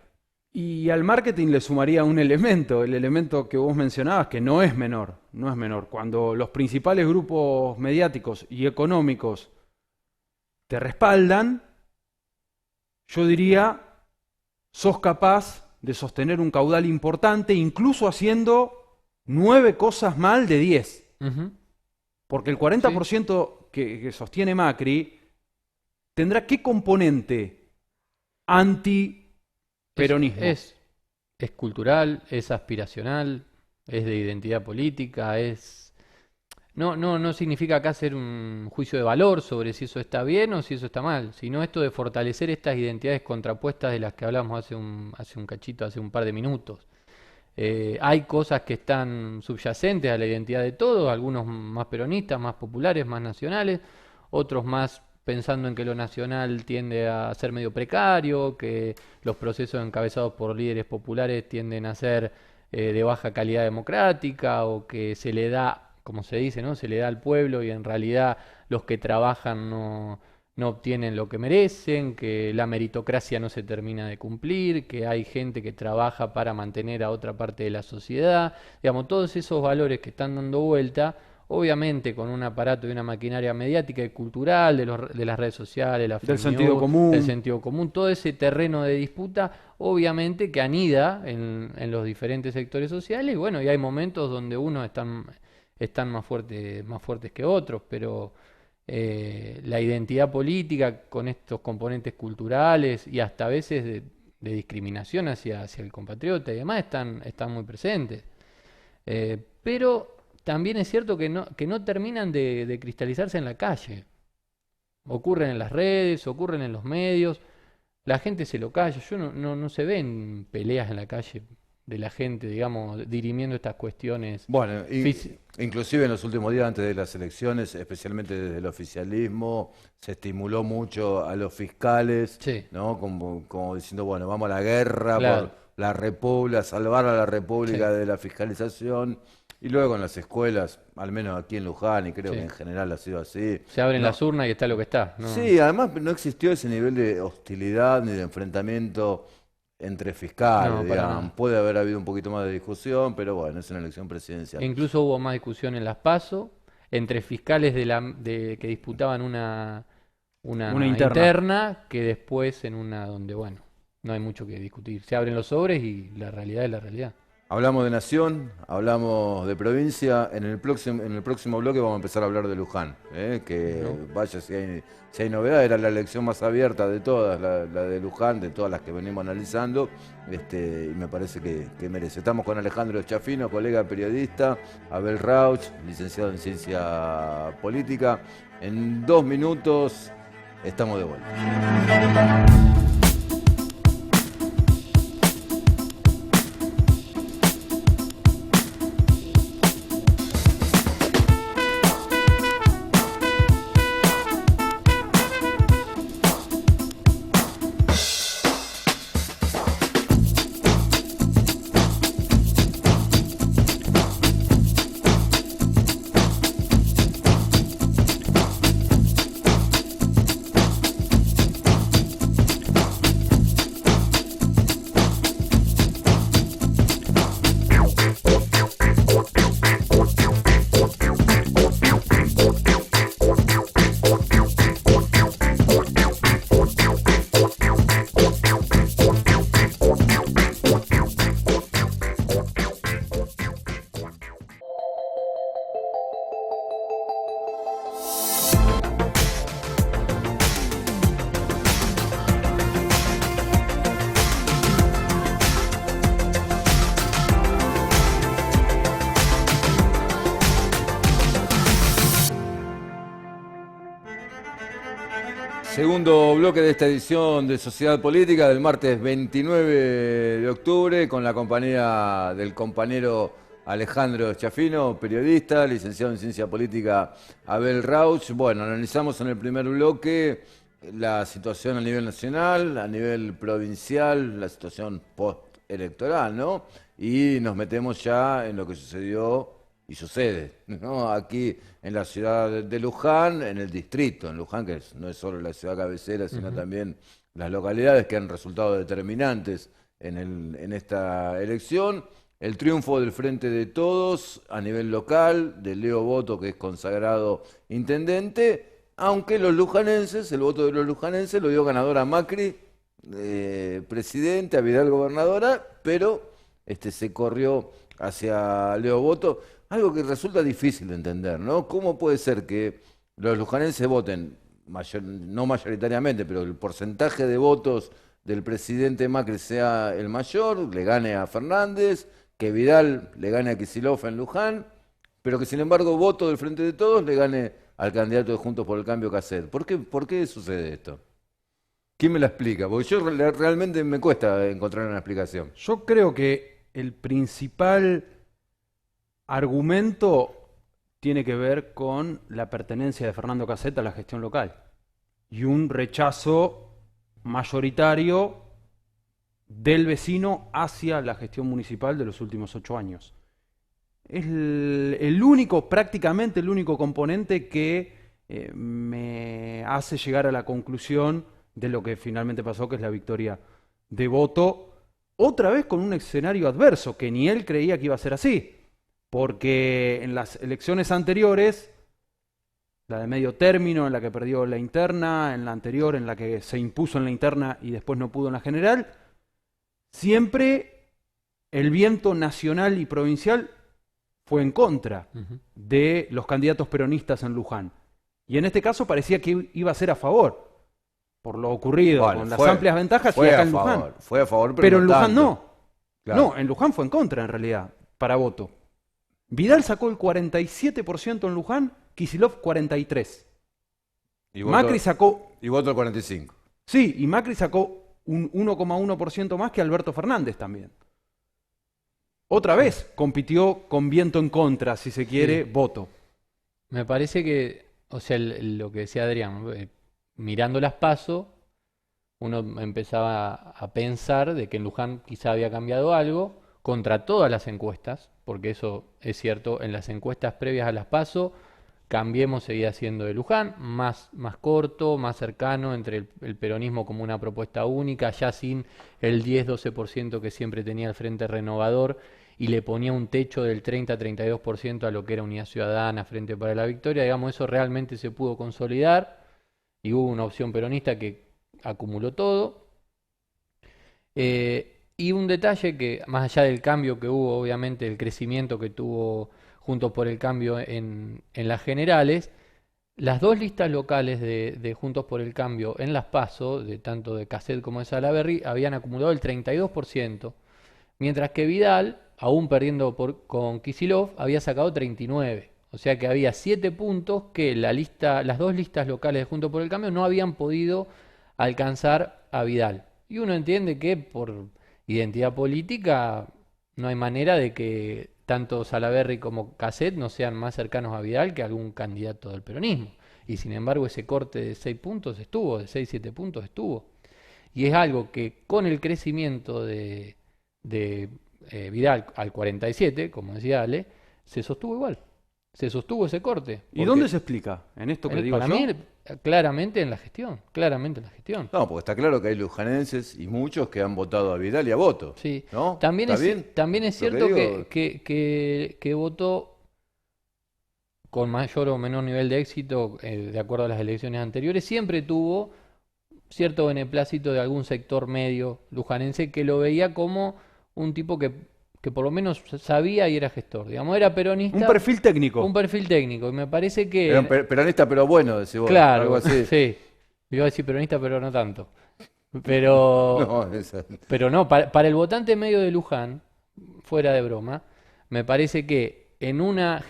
[SPEAKER 3] Y al marketing le sumaría un elemento, el elemento que vos mencionabas, que no es menor, no es menor. Cuando los principales grupos mediáticos y económicos te respaldan, yo diría, sos capaz de sostener un caudal importante, incluso haciendo 9 cosas mal de 10.
[SPEAKER 2] Ujú.
[SPEAKER 3] Porque el
[SPEAKER 2] Sí,
[SPEAKER 3] 40% que sostiene Macri tendrá qué componente antiperonismo.
[SPEAKER 2] es cultural, es aspiracional, es de identidad política, no significa acá hacer un juicio de valor sobre si eso está bien o si eso está mal, sino esto de fortalecer estas identidades contrapuestas de las que hablamos hace un cachito, hace un par de minutos. Hay cosas que están subyacentes a la identidad de todos, algunos más peronistas, más populares, más nacionales, otros más pensando en que lo nacional tiende a ser medio precario, que los procesos encabezados por líderes populares tienden a ser de baja calidad democrática o que se le da, como se dice, ¿no? Se le da al pueblo y en realidad los que trabajan no obtienen lo que merecen, que la meritocracia no se termina de cumplir, que hay gente que trabaja para mantener a otra parte de la sociedad. Digamos, todos esos valores que están dando vuelta, obviamente con un aparato y una maquinaria mediática y cultural de las redes sociales, la
[SPEAKER 3] Del
[SPEAKER 2] fake
[SPEAKER 3] sentido
[SPEAKER 2] news, el
[SPEAKER 3] común.
[SPEAKER 2] sentido común, todo ese terreno de disputa, obviamente que anida en los diferentes sectores sociales, y bueno, y hay momentos donde unos están más fuertes que otros, pero la identidad política con estos componentes culturales y hasta a veces de discriminación hacia el compatriota y demás están muy presentes. Pero también es cierto que no terminan de cristalizarse en la calle. Ocurren en las redes, ocurren en los medios, la gente se lo calla. Yo no se ven peleas en la calle de la gente, digamos, dirimiendo estas cuestiones.
[SPEAKER 1] Bueno,
[SPEAKER 2] fisi-
[SPEAKER 1] inclusive en los últimos días antes de las elecciones, especialmente desde el oficialismo, se estimuló mucho a los fiscales,
[SPEAKER 2] Sí,
[SPEAKER 1] ¿no? Como diciendo, bueno, vamos a la guerra
[SPEAKER 2] claro,
[SPEAKER 1] por la República, salvar a la República
[SPEAKER 2] sí,
[SPEAKER 1] de la fiscalización. Y luego en las escuelas, al menos aquí en Luján, y creo que
[SPEAKER 2] sí.
[SPEAKER 1] en general ha sido así,
[SPEAKER 2] Se abren
[SPEAKER 1] no,
[SPEAKER 2] las urnas y está lo que está. No,
[SPEAKER 1] sí, además no existió ese nivel de hostilidad ni de enfrentamiento entre fiscales,
[SPEAKER 2] No, para
[SPEAKER 1] digamos.
[SPEAKER 2] nada.
[SPEAKER 1] Puede haber habido un poquito más de discusión, pero bueno, es una elección presidencial.
[SPEAKER 2] E incluso hubo más discusión en las PASO entre fiscales que disputaban
[SPEAKER 3] Una
[SPEAKER 2] una
[SPEAKER 3] interna.
[SPEAKER 2] interna que después en una donde, bueno, no hay mucho que discutir. Se abren los sobres y la realidad es la realidad.
[SPEAKER 1] Hablamos de nación, hablamos de provincia. En el próximo bloque vamos a empezar a hablar de Luján. Que
[SPEAKER 2] ¿No?
[SPEAKER 1] vaya si hay novedad. Era la elección más abierta de todas, la de Luján, de todas las que venimos analizando. Y me parece que merece. Estamos con Alejandro Chafino, colega periodista, Abel Rauch, licenciado en Ciencia Política. En 2 minutos estamos de vuelta. Segundo bloque de esta edición de Sociedad Política del martes 29 de octubre con la compañía del compañero Alejandro Chafino, periodista, licenciado en Ciencia Política Abel Rauch. Bueno, analizamos en el primer bloque la situación a nivel nacional, a nivel provincial, la situación postelectoral, ¿no? Y nos metemos ya en lo que sucedió y sucede, ¿no? Aquí en la ciudad de Luján, en el distrito, en Luján, que no es solo la ciudad cabecera, sino también las localidades que han resultado determinantes en esta elección. El triunfo del Frente de Todos a nivel local, de Leo Boto, que es consagrado intendente, aunque los lujanenses, el voto de los lujanenses lo dio ganador a Macri, presidente, a Vidal gobernadora, pero se corrió hacia Leo Boto. Algo que resulta difícil de entender, ¿no? ¿Cómo puede ser que los lujanenses voten, no mayoritariamente, pero el porcentaje de votos del presidente Macri sea el mayor, le gane a Fernández, que Vidal le gane a Kicillof en Luján, pero que sin embargo voto del Frente de Todos le gane al candidato de Juntos por el Cambio, Casset? ¿Por qué sucede esto? ¿Quién me la explica? Porque yo realmente me cuesta encontrar una explicación.
[SPEAKER 3] Yo creo que el principal argumento tiene que ver con la pertenencia de Fernando Casset a la gestión local y un rechazo mayoritario del vecino hacia la gestión municipal de los últimos 8 años. Es prácticamente el único componente que me hace llegar a la conclusión de lo que finalmente pasó, que es la victoria de Boto, otra vez con un escenario adverso, que ni él creía que iba a ser así. Porque en las elecciones anteriores, la de medio término en la que perdió la interna, en la anterior en la que se impuso en la interna y después no pudo en la general, siempre el viento nacional y provincial fue en contra de los candidatos peronistas en Luján. Y en este caso parecía que iba a ser a favor, por lo ocurrido,
[SPEAKER 1] Bueno,
[SPEAKER 3] con las amplias ventajas y
[SPEAKER 1] fue
[SPEAKER 3] acá
[SPEAKER 1] a
[SPEAKER 3] en Luján.
[SPEAKER 1] favor, fue a favor,
[SPEAKER 3] Pero
[SPEAKER 1] no
[SPEAKER 3] en Luján
[SPEAKER 1] tanto.
[SPEAKER 3] no.
[SPEAKER 1] Claro.
[SPEAKER 3] No, en Luján fue en contra en realidad, para Boto. Vidal sacó el 47% en Luján, Kicillof 43%.
[SPEAKER 1] Y
[SPEAKER 3] Macri sacó,
[SPEAKER 1] y voto el 45%.
[SPEAKER 3] sí, y Macri sacó un 1,1% más que Alberto Fernández también. Otra vez compitió con viento en contra, si se quiere,
[SPEAKER 2] Sí.
[SPEAKER 3] Boto.
[SPEAKER 2] Me parece que, o sea, lo que decía Adrián, mirando las PASO, uno empezaba a pensar de que en Luján quizá había cambiado algo contra todas las encuestas, porque eso es cierto, en las encuestas previas a las PASO, Cambiemos seguía siendo de Luján, más corto, más cercano entre el peronismo como una propuesta única, ya sin el 10-12% que siempre tenía el Frente Renovador, y le ponía un techo del 30-32% a lo que era Unidad Ciudadana, Frente para la Victoria. Digamos, eso realmente se pudo consolidar y hubo una opción peronista que acumuló todo. Y un detalle que, más allá del cambio que hubo, obviamente, el crecimiento que tuvo Juntos por el Cambio en las generales, las dos listas locales de Juntos por el Cambio en las PASO, tanto de Casset como de Salaberry, habían acumulado el 32%, mientras que Vidal, aún perdiendo con Kicillof, había sacado 39%. O sea que había 7 puntos que las dos listas locales de Juntos por el Cambio no habían podido alcanzar a Vidal. Y uno entiende que por identidad política no hay manera de que tanto Salaberry como Casset no sean más cercanos a Vidal que algún candidato del peronismo. Y sin embargo ese corte de 6 puntos estuvo, de 6-7 puntos estuvo. Y es algo que con el crecimiento de Vidal al 47, como decía Ale, se sostuvo igual. Se sostuvo ese corte.
[SPEAKER 3] ¿Y dónde se explica? ¿En esto que digo
[SPEAKER 2] para
[SPEAKER 3] yo?
[SPEAKER 2] mí, claramente en la gestión. Claramente en la gestión.
[SPEAKER 1] No, porque está claro que hay lujanenses y muchos que han votado a Vidal y a Voto.
[SPEAKER 2] Sí.
[SPEAKER 1] ¿No?
[SPEAKER 2] También
[SPEAKER 1] ¿Está
[SPEAKER 2] es,
[SPEAKER 1] bien?
[SPEAKER 2] también es
[SPEAKER 1] Lo que
[SPEAKER 2] cierto
[SPEAKER 1] digo-
[SPEAKER 2] que votó con mayor o menor nivel de éxito, de acuerdo a las elecciones anteriores, siempre tuvo cierto beneplácito de algún sector medio lujanense que lo veía como un tipo que por lo menos sabía y era gestor. Digamos, era peronista.
[SPEAKER 3] Un perfil técnico.
[SPEAKER 2] Un perfil técnico. Y me parece que...
[SPEAKER 1] Era un peronista, pero bueno, decís vos.
[SPEAKER 2] Claro,
[SPEAKER 1] Algo así.
[SPEAKER 2] sí. Iba a decir peronista, pero no tanto. Pero
[SPEAKER 1] No,
[SPEAKER 2] pero no, para el votante medio de Luján, fuera de broma, me parece que en una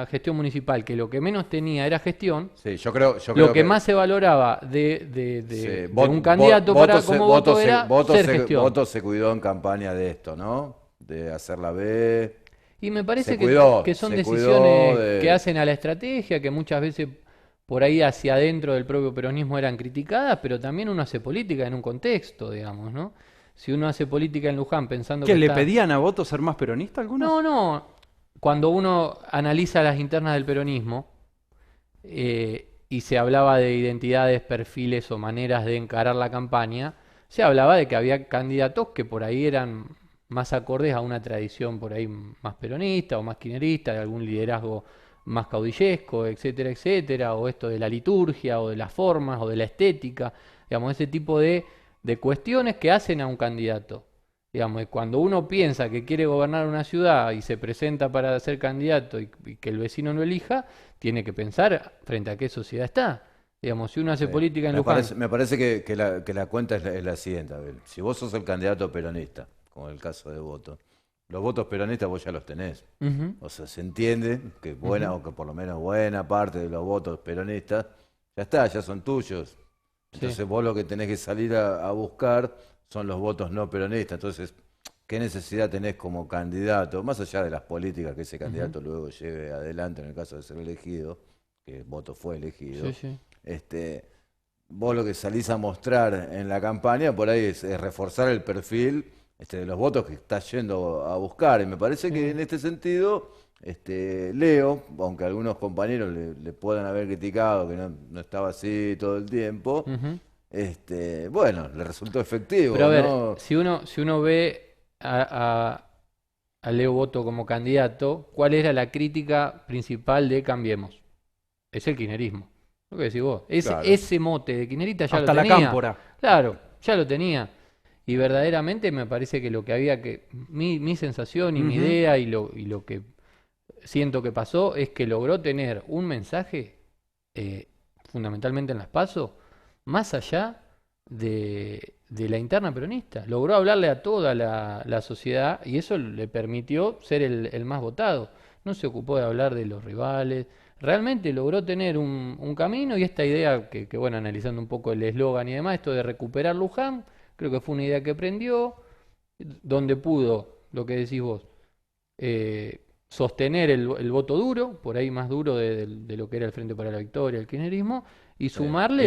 [SPEAKER 2] gestión municipal que lo que menos tenía era gestión,
[SPEAKER 1] sí, yo creo
[SPEAKER 2] lo que más se valoraba de
[SPEAKER 1] sí,
[SPEAKER 2] un candidato para como voto era ser
[SPEAKER 1] se,
[SPEAKER 2] gestión.
[SPEAKER 1] Voto se cuidó en campaña de esto, ¿no? De hacer la B.
[SPEAKER 2] Y me parece
[SPEAKER 1] Se
[SPEAKER 2] que,
[SPEAKER 1] cuidó,
[SPEAKER 2] que son
[SPEAKER 1] se
[SPEAKER 2] decisiones
[SPEAKER 1] cuidó de-
[SPEAKER 2] que hacen a la estrategia, que muchas veces por ahí hacia adentro del propio peronismo eran criticadas, pero también uno hace política en un contexto, digamos, ¿no? Si uno hace política en Luján pensando
[SPEAKER 3] ¿Que
[SPEAKER 2] que
[SPEAKER 3] le
[SPEAKER 2] está...
[SPEAKER 3] pedían a Voto ser más peronista algunos?
[SPEAKER 2] No. Cuando uno analiza las internas del peronismo y se hablaba de identidades, perfiles o maneras de encarar la campaña, se hablaba de que había candidatos que por ahí eran más acordes a una tradición por ahí más peronista o más kirchnerista, de algún liderazgo más caudillesco, etcétera, etcétera, o esto de la liturgia, o de las formas, o de la estética, digamos, ese tipo de cuestiones que hacen a un candidato. Digamos, cuando uno piensa que quiere gobernar una ciudad y se presenta para ser candidato y que el vecino lo elija, tiene que pensar frente a qué sociedad está. Digamos, si uno hace
[SPEAKER 1] Sí.
[SPEAKER 2] política en
[SPEAKER 1] Me
[SPEAKER 2] Luján...
[SPEAKER 1] parece que la cuenta es la siguiente, Abel. Si vos sos el candidato peronista, como el caso de Voto, los votos peronistas vos ya los tenés.
[SPEAKER 2] Ujú.
[SPEAKER 1] O sea, se entiende que buena, o que por lo menos buena parte de los votos peronistas, ya está, ya son tuyos. Entonces
[SPEAKER 2] Sí.
[SPEAKER 1] vos lo que tenés que salir a buscar son los votos no peronistas. Entonces, ¿qué necesidad tenés como candidato? Más allá de las políticas que ese candidato luego lleve adelante en el caso de ser elegido, que el voto fue elegido.
[SPEAKER 2] Sí, sí.
[SPEAKER 1] Vos lo que salís a mostrar en la campaña por ahí es reforzar el perfil de los votos que estás yendo a buscar. Y me parece que en este sentido, Leo, aunque algunos compañeros le puedan haber criticado que no estaba así todo el tiempo,
[SPEAKER 2] Ujú.
[SPEAKER 1] bueno, le resultó efectivo,
[SPEAKER 2] Pero a ver,
[SPEAKER 1] ¿no?
[SPEAKER 2] si uno ve a Leo Boto como candidato, ¿cuál era la crítica principal de Cambiemos? Es el kirchnerismo. Lo que decís vos.
[SPEAKER 1] Claro.
[SPEAKER 2] Ese mote de kirchnerista ya
[SPEAKER 3] Hasta
[SPEAKER 2] lo
[SPEAKER 3] la
[SPEAKER 2] tenía.
[SPEAKER 3] cámpora.
[SPEAKER 2] Claro, ya lo tenía. Y verdaderamente me parece que lo que había que... Mi sensación y mi
[SPEAKER 3] Ujú.
[SPEAKER 2] idea y lo que siento que pasó es que logró tener un mensaje, fundamentalmente en las PASO, más allá de la interna peronista. Logró hablarle a toda la sociedad y eso le permitió ser el más votado. No se ocupó de hablar de los rivales. Realmente logró tener un camino y esta idea que, bueno, analizando un poco el eslogan y demás, esto de recuperar Luján, creo que fue una idea que prendió, donde pudo, lo que decís vos, sostener el voto duro, por ahí más duro de lo que era el Frente para la Victoria, el kirchnerismo, y sumarle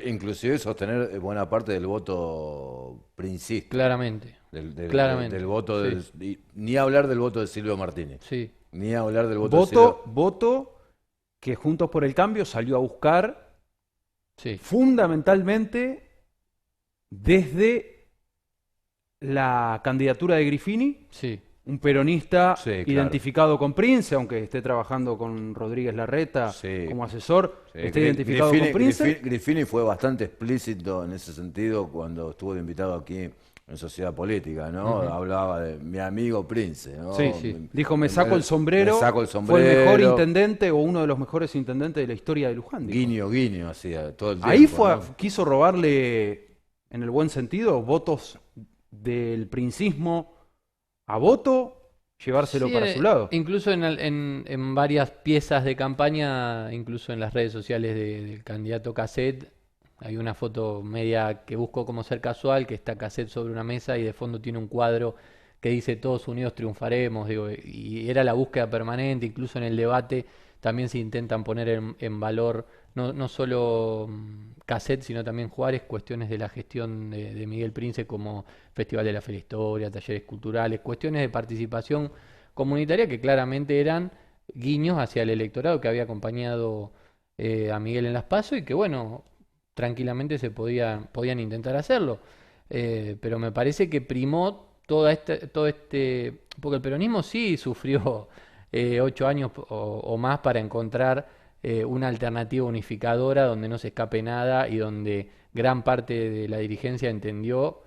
[SPEAKER 1] Inclusive sostener buena parte del voto princista.
[SPEAKER 2] claramente, claramente,
[SPEAKER 1] Del voto
[SPEAKER 2] sí.
[SPEAKER 1] ni hablar del voto de Silvio Martínez.
[SPEAKER 2] Sí.
[SPEAKER 1] Ni hablar del voto de Silvio.
[SPEAKER 3] Voto que Juntos por el Cambio salió a buscar
[SPEAKER 2] Sí,
[SPEAKER 3] fundamentalmente desde la candidatura de Griffini,
[SPEAKER 2] sí.
[SPEAKER 3] un peronista
[SPEAKER 1] Sí, claro.
[SPEAKER 3] identificado con Prince, aunque esté trabajando con Rodríguez Larreta
[SPEAKER 1] Sí.
[SPEAKER 3] como asesor,
[SPEAKER 1] Sí,
[SPEAKER 3] esté identificado con Prince.
[SPEAKER 1] Griffini fue bastante explícito en ese sentido cuando estuvo de invitado aquí en Sociedad Política, ¿no? Hablaba de mi amigo Prince, ¿no?
[SPEAKER 2] Sí, sí.
[SPEAKER 3] Dijo, me saco el sombrero,
[SPEAKER 1] Me saco el
[SPEAKER 3] fue el mejor
[SPEAKER 1] sombrero.
[SPEAKER 3] intendente o uno de los mejores intendentes de la historia de Luján. Dijo.
[SPEAKER 1] Guiño, guiño, hacía todo el tiempo.
[SPEAKER 3] Ahí fue,
[SPEAKER 1] ¿no?
[SPEAKER 3] quiso robarle, en el buen sentido, votos del princismo a voto, llevárselo
[SPEAKER 2] Sí,
[SPEAKER 3] para su lado.
[SPEAKER 2] incluso en varias piezas de campaña, incluso en las redes sociales del candidato Cassette, hay una foto media que busco como ser casual, que está Cassette sobre una mesa y de fondo tiene un cuadro que dice todos unidos triunfaremos, digo, y era la búsqueda permanente, incluso en el debate también se intentan poner en valor no solo Cassette, sino también Juárez, cuestiones de la gestión de Miguel Prince como Festival de la Fe y la Historia, talleres culturales, cuestiones de participación comunitaria que claramente eran guiños hacia el electorado que había acompañado a Miguel en las PASO y que bueno, tranquilamente podían intentar hacerlo. Pero me parece que primó porque el peronismo sí sufrió 8 años o más para encontrar una alternativa unificadora donde no se escape nada y donde gran parte de la dirigencia entendió,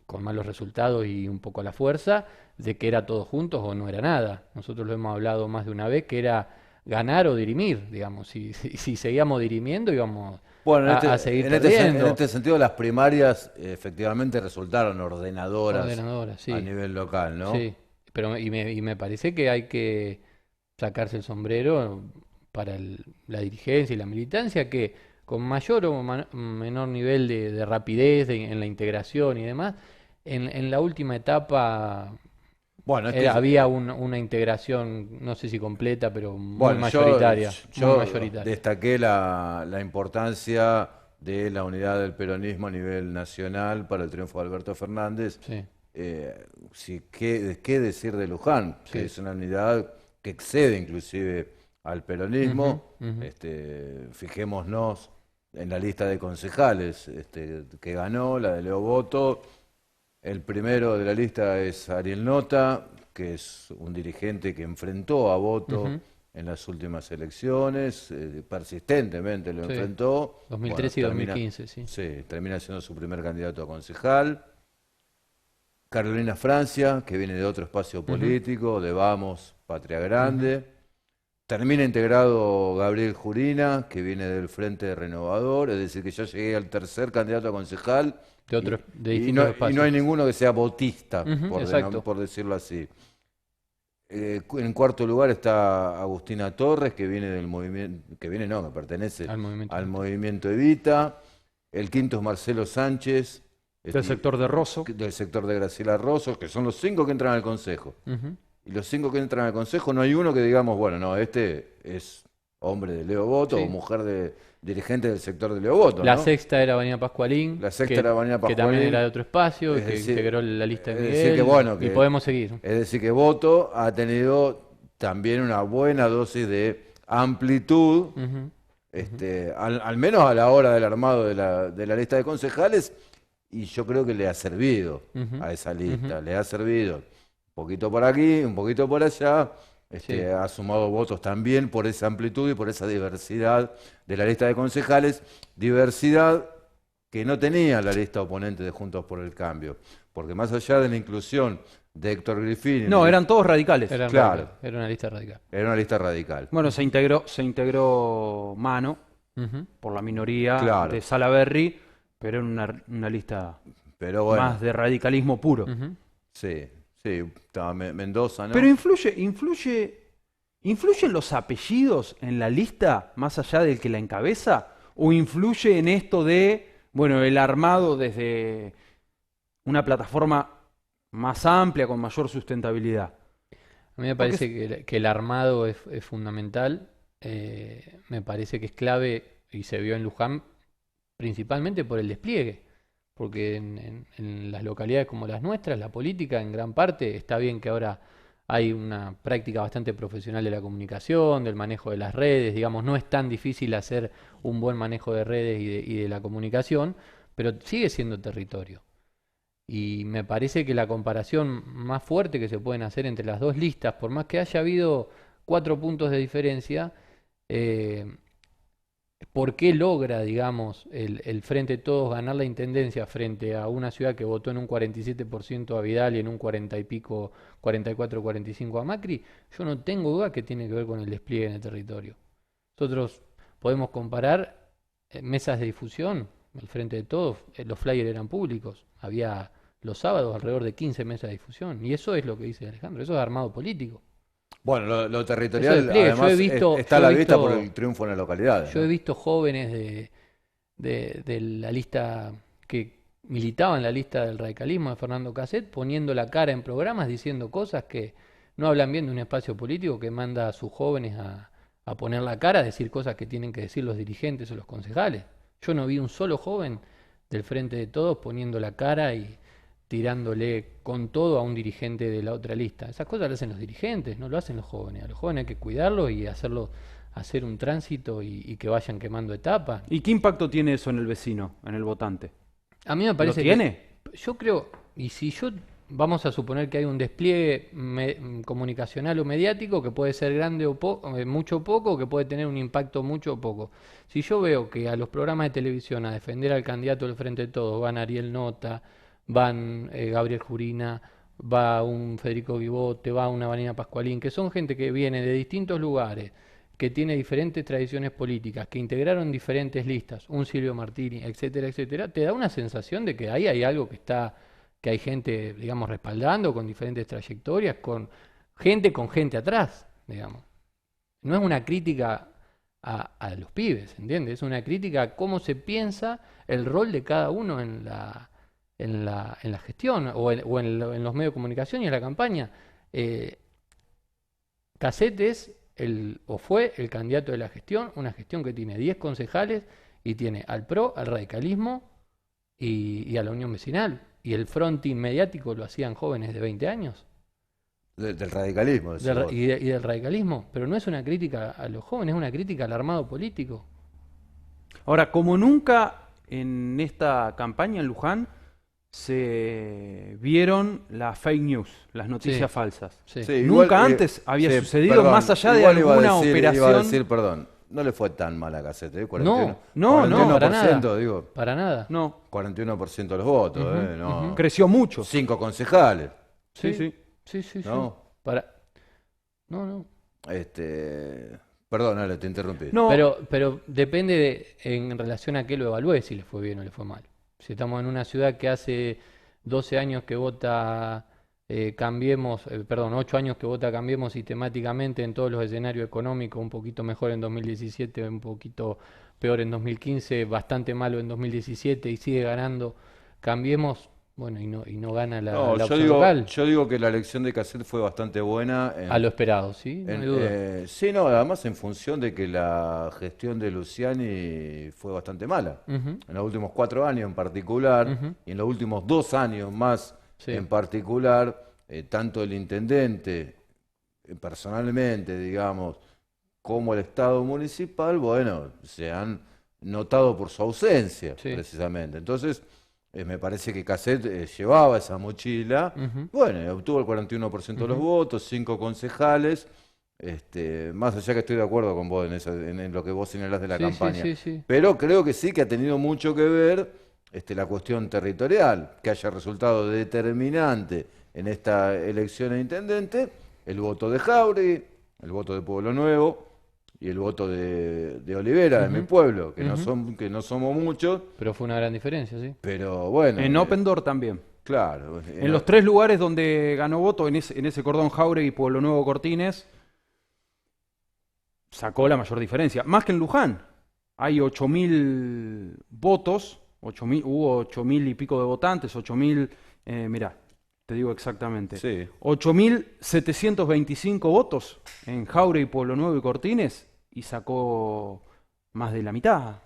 [SPEAKER 2] con malos resultados y un poco a la fuerza, de que era todos juntos o no era nada. Nosotros lo hemos hablado más de una vez, que era ganar o dirimir, digamos. Si seguíamos dirimiendo íbamos
[SPEAKER 1] Bueno,
[SPEAKER 2] a seguir
[SPEAKER 1] en
[SPEAKER 2] perdiendo.
[SPEAKER 1] este sentido las primarias efectivamente resultaron ordenadoras
[SPEAKER 2] Ordenadoras, sí.
[SPEAKER 1] a nivel local, ¿no?
[SPEAKER 2] Sí, pero y me parece que hay que sacarse el sombrero para la dirigencia y la militancia que con mayor o menor nivel de rapidez en la integración y demás, en la última etapa
[SPEAKER 1] Bueno, es que
[SPEAKER 2] había una integración, no sé si completa, pero muy
[SPEAKER 1] bueno,
[SPEAKER 2] mayoritaria.
[SPEAKER 1] yo
[SPEAKER 2] Muy mayoritaria.
[SPEAKER 1] destaqué la importancia de la unidad del peronismo a nivel nacional para el triunfo de Alberto Fernández.
[SPEAKER 2] Sí,
[SPEAKER 1] ¿Qué decir de Luján? Que
[SPEAKER 2] sí.
[SPEAKER 1] es una unidad que excede inclusive al peronismo.
[SPEAKER 2] Ujú, ujú.
[SPEAKER 1] Fijémonos en la lista de concejales que ganó, la de Leo Boto. El primero de la lista es Ariel Nota, que es un dirigente que enfrentó a Boto
[SPEAKER 2] Ujú.
[SPEAKER 1] en las últimas elecciones, persistentemente lo
[SPEAKER 2] Sí.
[SPEAKER 1] enfrentó.
[SPEAKER 2] 2013 y
[SPEAKER 1] Bueno,
[SPEAKER 2] 2015, sí.
[SPEAKER 1] sí, termina siendo su primer candidato a concejal. Carolina Francia, que viene de otro espacio político, de Vamos, Patria Grande. Termina integrado Gabriel Jurina, que viene del Frente Renovador, es decir, que yo llegué al tercer candidato a concejal
[SPEAKER 2] De
[SPEAKER 1] y
[SPEAKER 2] distintos
[SPEAKER 1] no
[SPEAKER 2] espacios.
[SPEAKER 1] hay ninguno que sea botista,
[SPEAKER 2] Ujú, exacto.
[SPEAKER 1] por decirlo así. En cuarto lugar está Agustina Torres, que viene del movimiento, que pertenece
[SPEAKER 2] Al movimiento.
[SPEAKER 1] al movimiento Evita. El quinto es Marcelo Sánchez,
[SPEAKER 3] Del sector de Rosso.
[SPEAKER 1] del sector de Graciela Rosso, que son los 5 que entran al Consejo.
[SPEAKER 2] Ujú.
[SPEAKER 1] Y los 5 que entran al Consejo, no hay uno que digamos, bueno, no, este es hombre de Leo Boto
[SPEAKER 2] Sí.
[SPEAKER 1] o mujer de dirigente del sector de Leo Boto,
[SPEAKER 2] La
[SPEAKER 1] ¿no?
[SPEAKER 2] sexta era Avenida Pascualín,
[SPEAKER 1] La sexta era Avenida
[SPEAKER 2] que también
[SPEAKER 1] Pascualín.
[SPEAKER 2] era de otro espacio,
[SPEAKER 1] Es
[SPEAKER 2] que
[SPEAKER 1] decir,
[SPEAKER 2] integró la lista de
[SPEAKER 1] es
[SPEAKER 2] Miguel,
[SPEAKER 1] decir que, bueno,
[SPEAKER 2] y
[SPEAKER 1] que-
[SPEAKER 2] podemos seguir.
[SPEAKER 1] Es decir, que Boto ha tenido también una buena dosis de amplitud,
[SPEAKER 2] Ujú.
[SPEAKER 1] al menos a la hora del armado de la lista de concejales, y yo creo que le ha servido
[SPEAKER 2] Ujú.
[SPEAKER 1] a esa lista, le ha servido un poquito por aquí, un poquito por allá,
[SPEAKER 2] Sí.
[SPEAKER 1] ha sumado votos también por esa amplitud y por esa diversidad de la lista de concejales, diversidad que no tenía la lista oponente de Juntos por el Cambio, porque más allá de la inclusión de Héctor Griffini,
[SPEAKER 3] No, eran todos radicales.
[SPEAKER 2] Era
[SPEAKER 1] Claro.
[SPEAKER 2] radical, era una lista radical.
[SPEAKER 1] era una lista radical.
[SPEAKER 3] Bueno, se integró Mano
[SPEAKER 2] Ujú.
[SPEAKER 3] por la minoría
[SPEAKER 1] Claro.
[SPEAKER 3] de Salaberry, pero era una lista
[SPEAKER 1] Pero bueno,
[SPEAKER 3] más de radicalismo puro.
[SPEAKER 2] Ujú.
[SPEAKER 1] sí, estaba Mendoza, ¿no?
[SPEAKER 3] Pero ¿influyen los apellidos en la lista más allá del que la encabeza? ¿O influye en esto de, bueno, el armado desde una plataforma más amplia, con mayor sustentabilidad?
[SPEAKER 2] A mí me parece que el armado es fundamental, me parece que es clave y se vio en Luján principalmente por el despliegue, porque en las localidades como las nuestras, la política en gran parte, está bien que ahora hay una práctica bastante profesional de la comunicación, del manejo de las redes, digamos, no es tan difícil hacer un buen manejo de redes y de la comunicación, pero sigue siendo territorio. Y me parece que la comparación más fuerte que se pueden hacer entre las dos listas, por más que haya habido 4 puntos de diferencia, eh, ¿por qué logra, digamos, el Frente de Todos ganar la intendencia frente a una ciudad que votó en un 47% a Vidal y en un 40 y pico, 44, 45 a Macri? Yo no tengo duda que tiene que ver con el despliegue en el territorio. Nosotros podemos comparar mesas de difusión, el Frente de Todos, los flyers eran públicos, había los sábados alrededor de 15 mesas de difusión, y eso es lo que dice Alejandro, eso es armado político.
[SPEAKER 1] Bueno, lo
[SPEAKER 2] Eso
[SPEAKER 1] territorial
[SPEAKER 2] despliegue.
[SPEAKER 1] además está a la vista por
[SPEAKER 2] Visto,
[SPEAKER 1] el triunfo en la localidad,
[SPEAKER 2] yo he
[SPEAKER 1] ¿no?
[SPEAKER 2] visto jóvenes de la lista que militaban en la lista del radicalismo de Fernando Cassette poniendo la cara en programas diciendo cosas que no hablan bien de un espacio político que manda a sus jóvenes a poner la cara, a decir cosas que tienen que decir los dirigentes o los concejales. Yo no vi un solo joven del Frente de Todos poniendo la cara y tirándole con todo a un dirigente de la otra lista. Esas cosas las hacen los dirigentes, no lo hacen los jóvenes. A los jóvenes hay que cuidarlos y hacer un tránsito y que vayan quemando etapas.
[SPEAKER 3] ¿Y qué impacto tiene eso en el vecino, en el votante?
[SPEAKER 2] A mí me
[SPEAKER 3] ¿Lo
[SPEAKER 2] parece
[SPEAKER 3] tiene?
[SPEAKER 2] yo creo, y si yo vamos a suponer que hay un despliegue comunicacional o mediático que puede ser grande o mucho o poco, o que puede tener un impacto mucho o poco. Si yo veo que a los programas de televisión a defender al candidato del Frente de Todos van Ariel Nota, van Gabriel Jurina, va un Federico Vivote, va una Vanina Pascualín, que son gente que viene de distintos lugares, que tiene diferentes tradiciones políticas, que integraron diferentes listas, un Silvio Martini, etcétera, etcétera, te da una sensación de que ahí hay algo que hay gente, digamos, respaldando, con diferentes trayectorias, con gente atrás, digamos. No es una crítica a los pibes, ¿entiendes? Es una crítica a cómo se piensa el rol de cada uno en la gestión o en los medios de comunicación y en la campaña. Cassette es o fue el candidato de la gestión, una gestión que tiene 10 concejales y tiene al PRO, al radicalismo y a la Unión Vecinal. Y el fronting mediático lo hacían jóvenes de 20 años.
[SPEAKER 1] Del radicalismo, decís vos.
[SPEAKER 2] Y del radicalismo. Pero no es una crítica a los jóvenes, es una crítica al armado político.
[SPEAKER 3] Ahora, como nunca en esta campaña en Luján se vieron las fake news, las noticias
[SPEAKER 2] Sí,
[SPEAKER 3] falsas.
[SPEAKER 2] sí.
[SPEAKER 1] Sí,
[SPEAKER 3] Nunca antes había
[SPEAKER 1] sí,
[SPEAKER 3] sucedido,
[SPEAKER 1] perdón,
[SPEAKER 3] más allá de
[SPEAKER 1] igual iba a
[SPEAKER 3] alguna
[SPEAKER 1] decir, Iba a
[SPEAKER 3] operación.
[SPEAKER 1] decir, perdón, no le fue tan mal a Cassette, ¿eh?
[SPEAKER 3] No,
[SPEAKER 2] para nada.
[SPEAKER 1] Digo,
[SPEAKER 2] Para nada.
[SPEAKER 3] No,
[SPEAKER 1] 41% de los votos,
[SPEAKER 2] Ujú,
[SPEAKER 1] no.
[SPEAKER 2] ujú.
[SPEAKER 3] creció mucho.
[SPEAKER 1] 5 concejales,
[SPEAKER 3] Sí, sí.
[SPEAKER 2] Sí, sí, sí.
[SPEAKER 1] ¿no?
[SPEAKER 2] No.
[SPEAKER 1] Perdón, Ale, te interrumpí.
[SPEAKER 3] No,
[SPEAKER 2] Pero depende en relación a qué lo evalúe, si le fue bien o le fue mal. Si estamos en una ciudad que hace 12 años que vota Cambiemos, 8 años que vota Cambiemos sistemáticamente en todos los escenarios económicos, un poquito mejor en 2017, un poquito peor en 2015, bastante malo en 2017 y sigue ganando Cambiemos, bueno, y no gana la
[SPEAKER 1] No,
[SPEAKER 2] opción local.
[SPEAKER 1] yo digo que la elección de Cassette fue bastante buena.
[SPEAKER 2] A lo esperado, ¿sí? No hay duda.
[SPEAKER 1] Sí, no, además en función de que la gestión de Luciani fue bastante mala.
[SPEAKER 2] Ujú,
[SPEAKER 1] En los últimos 4 años en particular,
[SPEAKER 2] ujú.
[SPEAKER 1] y en los últimos 2 años más
[SPEAKER 2] Sí.
[SPEAKER 1] en particular, tanto el intendente, personalmente, digamos, como el Estado municipal, bueno, se han notado por su ausencia,
[SPEAKER 2] Sí.
[SPEAKER 1] precisamente. Entonces, me parece que Cassette llevaba esa mochila,
[SPEAKER 2] Ujú,
[SPEAKER 1] bueno, obtuvo el 41% de los
[SPEAKER 2] ujú.
[SPEAKER 1] votos, 5 concejales, más allá que estoy de acuerdo con vos en lo que vos señalás de la
[SPEAKER 2] Sí,
[SPEAKER 1] campaña,
[SPEAKER 2] sí.
[SPEAKER 1] pero creo que sí que ha tenido mucho que ver la cuestión territorial, que haya resultado determinante en esta elección a intendente, el voto de Jauregui, el voto de Pueblo Nuevo y el voto de Olivera, de mi
[SPEAKER 2] Ujú,
[SPEAKER 1] pueblo,
[SPEAKER 2] ujú.
[SPEAKER 1] que no somos muchos,
[SPEAKER 2] Pero fue una gran diferencia, sí.
[SPEAKER 1] pero bueno,
[SPEAKER 3] en Open Door también.
[SPEAKER 1] claro.
[SPEAKER 3] En los 3 lugares donde ganó voto, en ese cordón Jauregui y Pueblo Nuevo Cortines, sacó la mayor diferencia. Más que en Luján. Hay 8.000 votos, hubo 8.000 y pico de votantes, 8.000, mirá, te digo exactamente.
[SPEAKER 1] Sí.
[SPEAKER 3] 8.725 votos en Jauregui, Pueblo Nuevo y Cortines y sacó más de la mitad,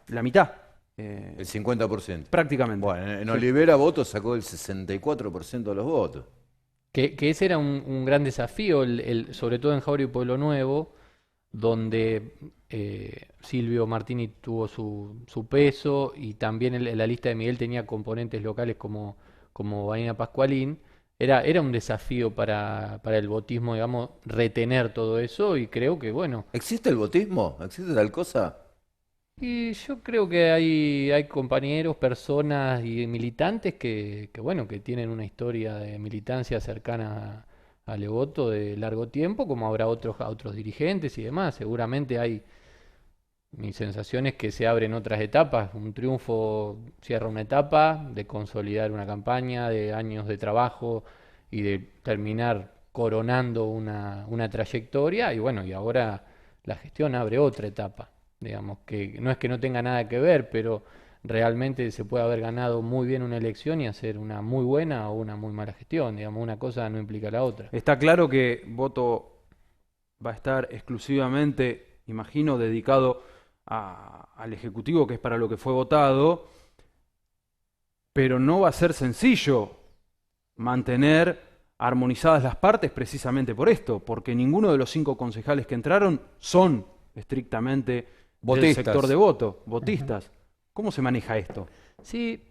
[SPEAKER 1] El 50%.
[SPEAKER 3] prácticamente.
[SPEAKER 1] Bueno, en
[SPEAKER 3] Sí.
[SPEAKER 1] Olivera votos sacó el 64% de los votos.
[SPEAKER 2] Que ese era un gran desafío, sobre todo en Jauregui y Pueblo Nuevo, donde Silvio Martini tuvo su peso y también en la lista de Miguel tenía componentes locales como Vanina Pascualín. Era un desafío para el botismo, digamos, retener todo eso y creo que, bueno,
[SPEAKER 1] ¿Existe el botismo? ¿Existe tal cosa?
[SPEAKER 2] y yo creo que hay compañeros, personas y militantes bueno, que tienen una historia de militancia cercana a Levoto de largo tiempo, como habrá otros dirigentes y demás. Seguramente hay, mi sensación es que se abren otras etapas. Un triunfo cierra una etapa de consolidar una campaña, de años de trabajo y de terminar coronando una trayectoria. Y bueno, y ahora la gestión abre otra etapa. Digamos que no es que no tenga nada que ver, pero realmente se puede haber ganado muy bien una elección y hacer una muy buena o una muy mala gestión. Digamos, una cosa no implica la otra.
[SPEAKER 3] Está claro que Voto va a estar exclusivamente, imagino, dedicado al Ejecutivo, que es para lo que fue votado, pero no va a ser sencillo mantener armonizadas las partes precisamente por esto, porque ninguno de los 5 concejales que entraron son estrictamente del sector de Voto, votistas. ¿Cómo se maneja esto?
[SPEAKER 2] Sí,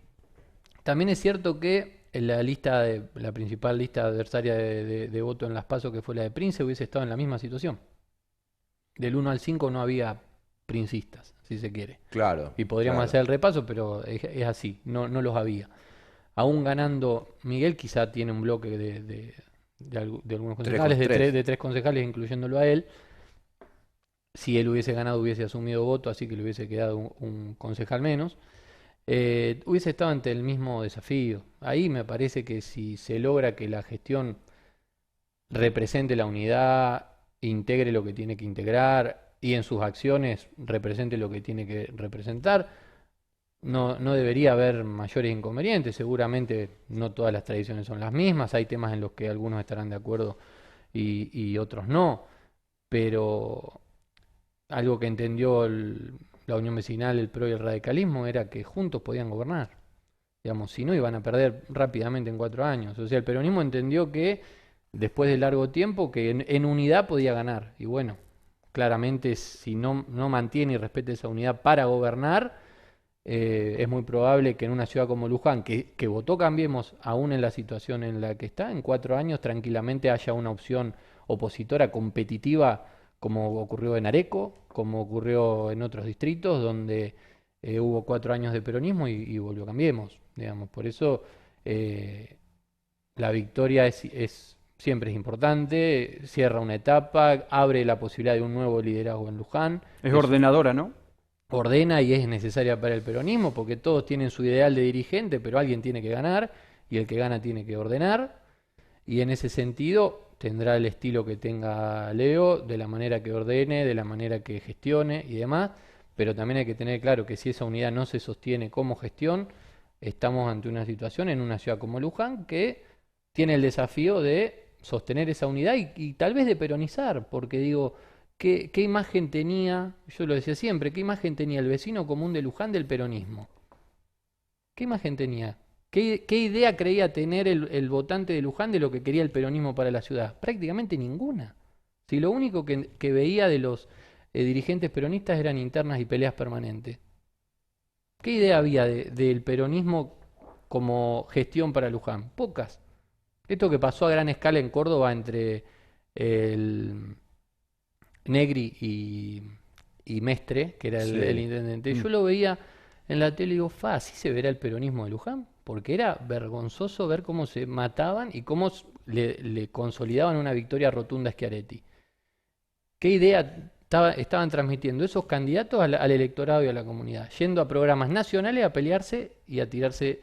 [SPEAKER 2] también es cierto que en la principal lista adversaria de voto en las PASO, que fue la de Prince, hubiese estado en la misma situación. Del 1 al 5 no había princistas, si se quiere.
[SPEAKER 1] Claro,
[SPEAKER 2] Y podríamos
[SPEAKER 1] claro.
[SPEAKER 2] hacer el repaso, pero es así, no los había. Aún ganando, Miguel quizá tiene un bloque de algunos concejales, de 3 concejales, incluyéndolo a él. Si él hubiese ganado, hubiese asumido voto, así que le hubiese quedado un concejal menos. Hubiese estado ante el mismo desafío. Ahí me parece que si se logra que la gestión represente la unidad, integre lo que tiene que integrar y en sus acciones represente lo que tiene que representar, no debería haber mayores inconvenientes. Seguramente no todas las tradiciones son las mismas, hay temas en los que algunos estarán de acuerdo y otros no, pero algo que entendió la Unión Vecinal, el PRO y el radicalismo era que juntos podían gobernar. Digamos, si no iban a perder rápidamente en 4 años. O sea, el peronismo entendió que después de largo tiempo que en unidad podía ganar. Y bueno, claramente si no mantiene y respeta esa unidad para gobernar, es muy probable que en una ciudad como Luján, que votó Cambiemos aún en la situación en la que está, en 4 años tranquilamente haya una opción opositora competitiva como ocurrió en Areco, como ocurrió en otros distritos donde hubo 4 años de peronismo y volvió Cambiemos, digamos. Por eso la victoria siempre es importante, cierra una etapa, abre la posibilidad de un nuevo liderazgo en Luján.
[SPEAKER 3] Es ordenadora, ¿no?
[SPEAKER 2] Ordena y es necesaria para el peronismo porque todos tienen su ideal de dirigente, pero alguien tiene que ganar y el que gana tiene que ordenar. Y en ese sentido tendrá el estilo que tenga Leo, de la manera que ordene, de la manera que gestione y demás, pero también hay que tener claro que si esa unidad no se sostiene como gestión, estamos ante una situación en una ciudad como Luján que tiene el desafío de sostener esa unidad y tal vez de peronizar, porque digo, ¿qué imagen tenía, yo lo decía siempre, qué imagen tenía el vecino común de Luján del peronismo? ¿Qué imagen tenía? ¿Qué idea creía tener el votante de Luján de lo que quería el peronismo para la ciudad? Prácticamente ninguna. Si lo único que veía de los dirigentes peronistas eran internas y peleas permanentes. ¿Qué idea había del peronismo como gestión para Luján? Pocas. Esto que pasó a gran escala en Córdoba entre el Negri y Mestre, que era el
[SPEAKER 1] Sí.
[SPEAKER 2] intendente, yo lo veía en la tele y digo, así se verá el peronismo de Luján, porque era vergonzoso ver cómo se mataban y cómo le consolidaban una victoria rotunda a Schiaretti. ¿Qué idea estaban transmitiendo esos candidatos al electorado y a la comunidad? Yendo a programas nacionales a pelearse y a tirarse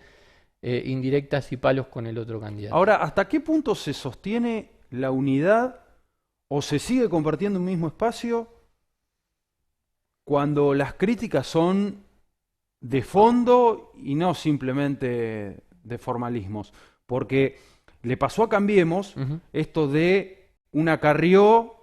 [SPEAKER 2] indirectas y palos con el otro candidato.
[SPEAKER 3] Ahora, ¿hasta qué punto se sostiene la unidad o se sigue compartiendo un mismo espacio cuando las críticas son de fondo y no simplemente de formalismos? Porque le pasó a Cambiemos esto de una Carrió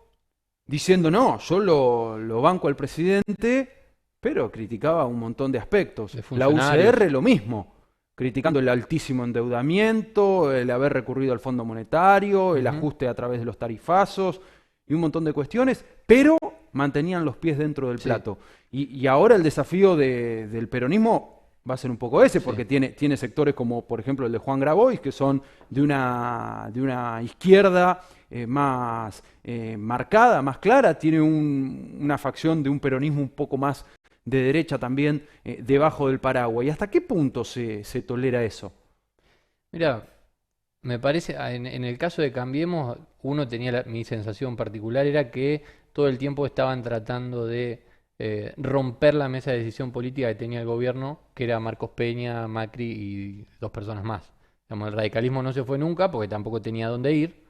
[SPEAKER 3] diciendo, no, yo lo banco al presidente, pero criticaba un montón de aspectos.
[SPEAKER 2] De
[SPEAKER 3] La
[SPEAKER 2] funcionarios.
[SPEAKER 3] UCR lo mismo. criticando el altísimo endeudamiento, el haber recurrido al Fondo Monetario, el ajuste a través de los tarifazos y un montón de cuestiones, pero mantenían los pies dentro del plato. Y ahora el desafío del peronismo va a ser un poco ese, porque tiene sectores como, por ejemplo, el de Juan Grabois, que son de una izquierda más marcada, más clara, tiene una facción de un peronismo un poco más de derecha también debajo del paraguas. ¿Y hasta qué punto se tolera eso?
[SPEAKER 2] Mira, me parece, en el caso de Cambiemos, uno tenía mi sensación particular era que todo el tiempo estaban tratando de romper la mesa de decisión política que tenía el gobierno, que era Marcos Peña, Macri y dos personas más. Digamos, el radicalismo no se fue nunca porque tampoco tenía dónde ir,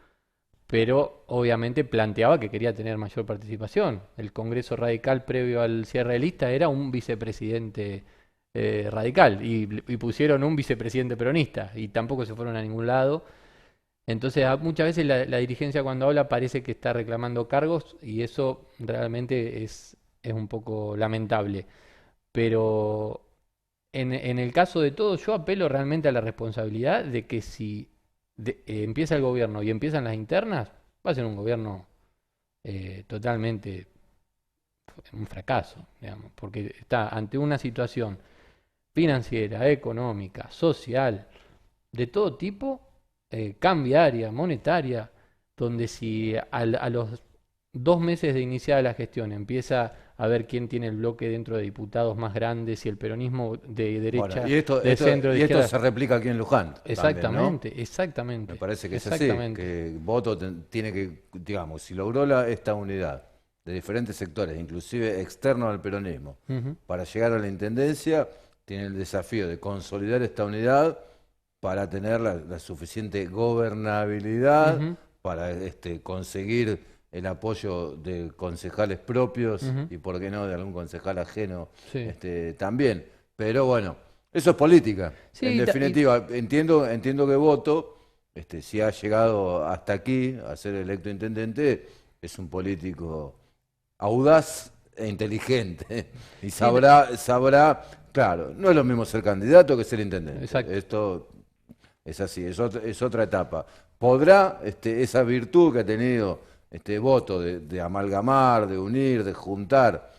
[SPEAKER 2] pero obviamente planteaba que quería tener mayor participación. El Congreso Radical previo al cierre de lista era un vicepresidente radical y pusieron un vicepresidente peronista y tampoco se fueron a ningún lado. Entonces, muchas veces la dirigencia cuando habla parece que está reclamando cargos y eso realmente es un poco lamentable. Pero en el caso de todos, yo apelo realmente a la responsabilidad de que si empieza el gobierno y empiezan las internas, va a ser un gobierno totalmente un fracaso, digamos, porque está ante una situación financiera, económica, social, de todo tipo, cambiaria, monetaria, donde si a los 2 meses de iniciada la gestión empieza a ver quién tiene el bloque dentro de diputados más grandes, si el peronismo de derecha,
[SPEAKER 1] Bueno, y esto,
[SPEAKER 2] de centro, de
[SPEAKER 1] y esto
[SPEAKER 2] izquierda.
[SPEAKER 1] se replica aquí en Luján también, ¿no?
[SPEAKER 2] Exactamente, exactamente.
[SPEAKER 1] Me parece que es así,
[SPEAKER 2] Exactamente.
[SPEAKER 1] que Voto tiene que, digamos, si logró esta unidad de diferentes sectores, inclusive externos al peronismo,
[SPEAKER 2] Ujú.
[SPEAKER 1] para llegar a la intendencia, tiene el desafío de consolidar esta unidad para tener la suficiente gobernabilidad,
[SPEAKER 2] Ujú.
[SPEAKER 1] para conseguir el apoyo de concejales propios
[SPEAKER 2] Ujú.
[SPEAKER 1] y, por qué no, de algún concejal ajeno
[SPEAKER 2] Sí.
[SPEAKER 1] también. Pero bueno, eso es política.
[SPEAKER 2] Sí,
[SPEAKER 1] En definitiva, entiendo que Voto, si ha llegado hasta aquí a ser electo intendente, es un político audaz e inteligente y sabrá, claro, no es lo mismo ser candidato que ser intendente.
[SPEAKER 2] Exacto.
[SPEAKER 1] Esto es así, es otra etapa. ¿Podrá esa virtud que ha tenido Voto de amalgamar, de unir, de juntar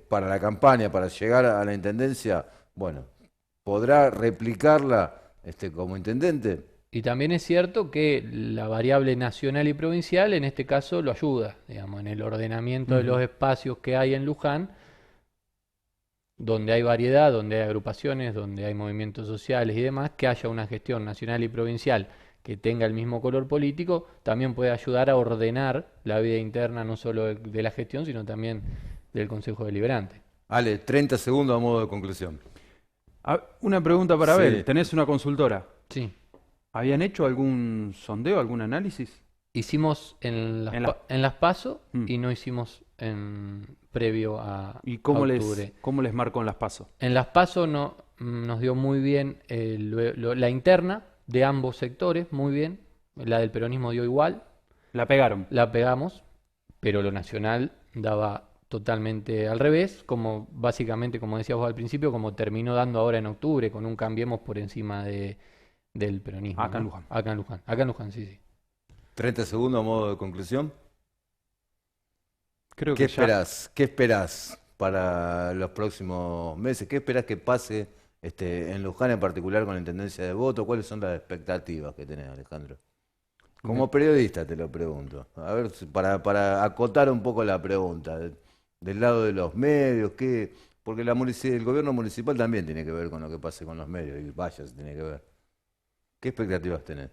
[SPEAKER 1] para la campaña, para llegar a la intendencia? Bueno, ¿podrá replicarla como intendente?
[SPEAKER 2] Y también es cierto que la variable nacional y provincial en este caso lo ayuda, digamos, en el ordenamiento de los espacios que hay en Luján, donde hay variedad, donde hay agrupaciones, donde hay movimientos sociales y demás, que haya una gestión nacional y provincial que tenga el mismo color político, también puede ayudar a ordenar la vida interna no solo de la gestión, sino también del Consejo Deliberante.
[SPEAKER 1] Ale, 30 segundos a modo de conclusión.
[SPEAKER 3] Una pregunta para
[SPEAKER 1] Sí.
[SPEAKER 3] Abel. Tenés una consultora.
[SPEAKER 2] Sí.
[SPEAKER 3] ¿Habían hecho algún sondeo, algún análisis?
[SPEAKER 2] Hicimos en las PASO y no hicimos previo a
[SPEAKER 3] ¿Y
[SPEAKER 2] octubre.
[SPEAKER 3] cómo les marcó en las PASO?
[SPEAKER 2] En las PASO nos dio muy bien la interna de ambos sectores, muy bien. La del peronismo dio igual,
[SPEAKER 3] La pegaron.
[SPEAKER 2] la pegamos, pero lo nacional daba totalmente al revés, como básicamente, como decías vos al principio, como terminó dando ahora en octubre, con un Cambiemos por encima del peronismo.
[SPEAKER 3] Acá en
[SPEAKER 2] ¿no?
[SPEAKER 3] Luján.
[SPEAKER 2] Acá en Luján, sí, sí.
[SPEAKER 1] 30 segundos a modo de conclusión.
[SPEAKER 3] Creo
[SPEAKER 1] ¿Qué
[SPEAKER 3] que ya
[SPEAKER 1] esperás? ¿Qué esperás para los próximos meses? ¿Qué esperás que pase en Luján en particular con la intendencia de Voto? ¿Cuáles son las expectativas que tenés, Alejandro? Como periodista te lo pregunto. A ver, para acotar un poco la pregunta, del lado de los medios, porque el gobierno municipal también tiene que ver con lo que pase con los medios, y vaya, se tiene que ver. ¿Qué expectativas tenés?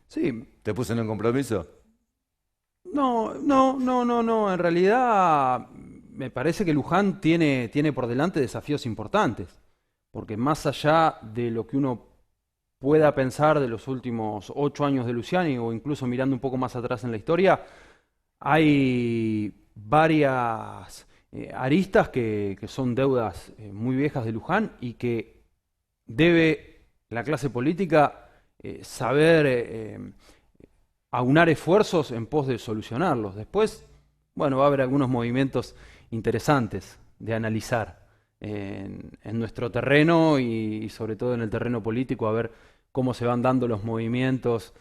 [SPEAKER 3] sí.
[SPEAKER 1] ¿Te puse en un compromiso?
[SPEAKER 3] No. En realidad me parece que Luján tiene por delante desafíos importantes, porque más allá de lo que uno pueda pensar de los últimos 8 años de Luciani, o incluso mirando un poco más atrás en la historia, hay varias aristas que son deudas muy viejas de Luján y que debe la clase política saber aunar esfuerzos en pos de solucionarlos. Después, bueno, va a haber algunos movimientos interesantes de analizar en nuestro terreno y sobre todo en el terreno político, a ver cómo se van dando los movimientos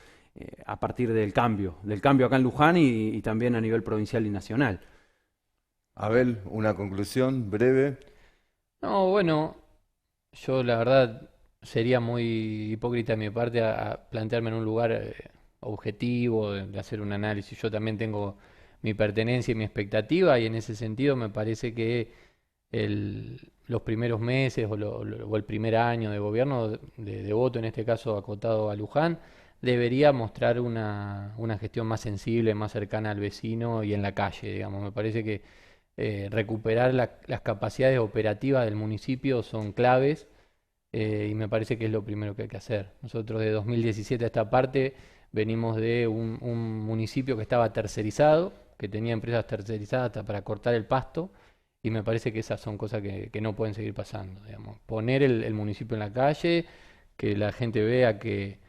[SPEAKER 3] a partir del cambio acá en Luján y también a nivel provincial y nacional.
[SPEAKER 1] Abel, una conclusión breve.
[SPEAKER 2] No, bueno, yo la verdad sería muy hipócrita de mi parte a plantearme en un lugar objetivo, de hacer un análisis. Yo también tengo mi pertenencia y mi expectativa y en ese sentido me parece que los primeros meses o el primer año de gobierno de Voto, en este caso acotado a Luján, debería mostrar una gestión más sensible, más cercana al vecino y en la calle, digamos. Me parece que recuperar las capacidades operativas del municipio son claves y me parece que es lo primero que hay que hacer. Nosotros de 2017 a esta parte venimos de un municipio que estaba tercerizado, que tenía empresas tercerizadas hasta para cortar el pasto y me parece que esas son cosas que no pueden seguir pasando, digamos. Poner el municipio en la calle, que la gente vea que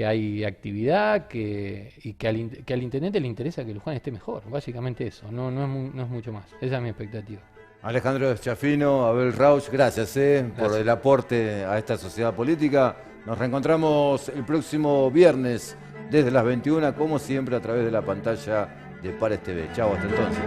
[SPEAKER 2] hay actividad y que al intendente le interesa que Luján esté mejor, básicamente eso, no es mucho más, esa es mi expectativa.
[SPEAKER 1] Alejandro Schiaffino, Abel Rauch, gracias por el aporte a esta sociedad política. Nos reencontramos el próximo viernes desde las 21, como siempre, a través de la pantalla de Pares TV. Chau, hasta entonces.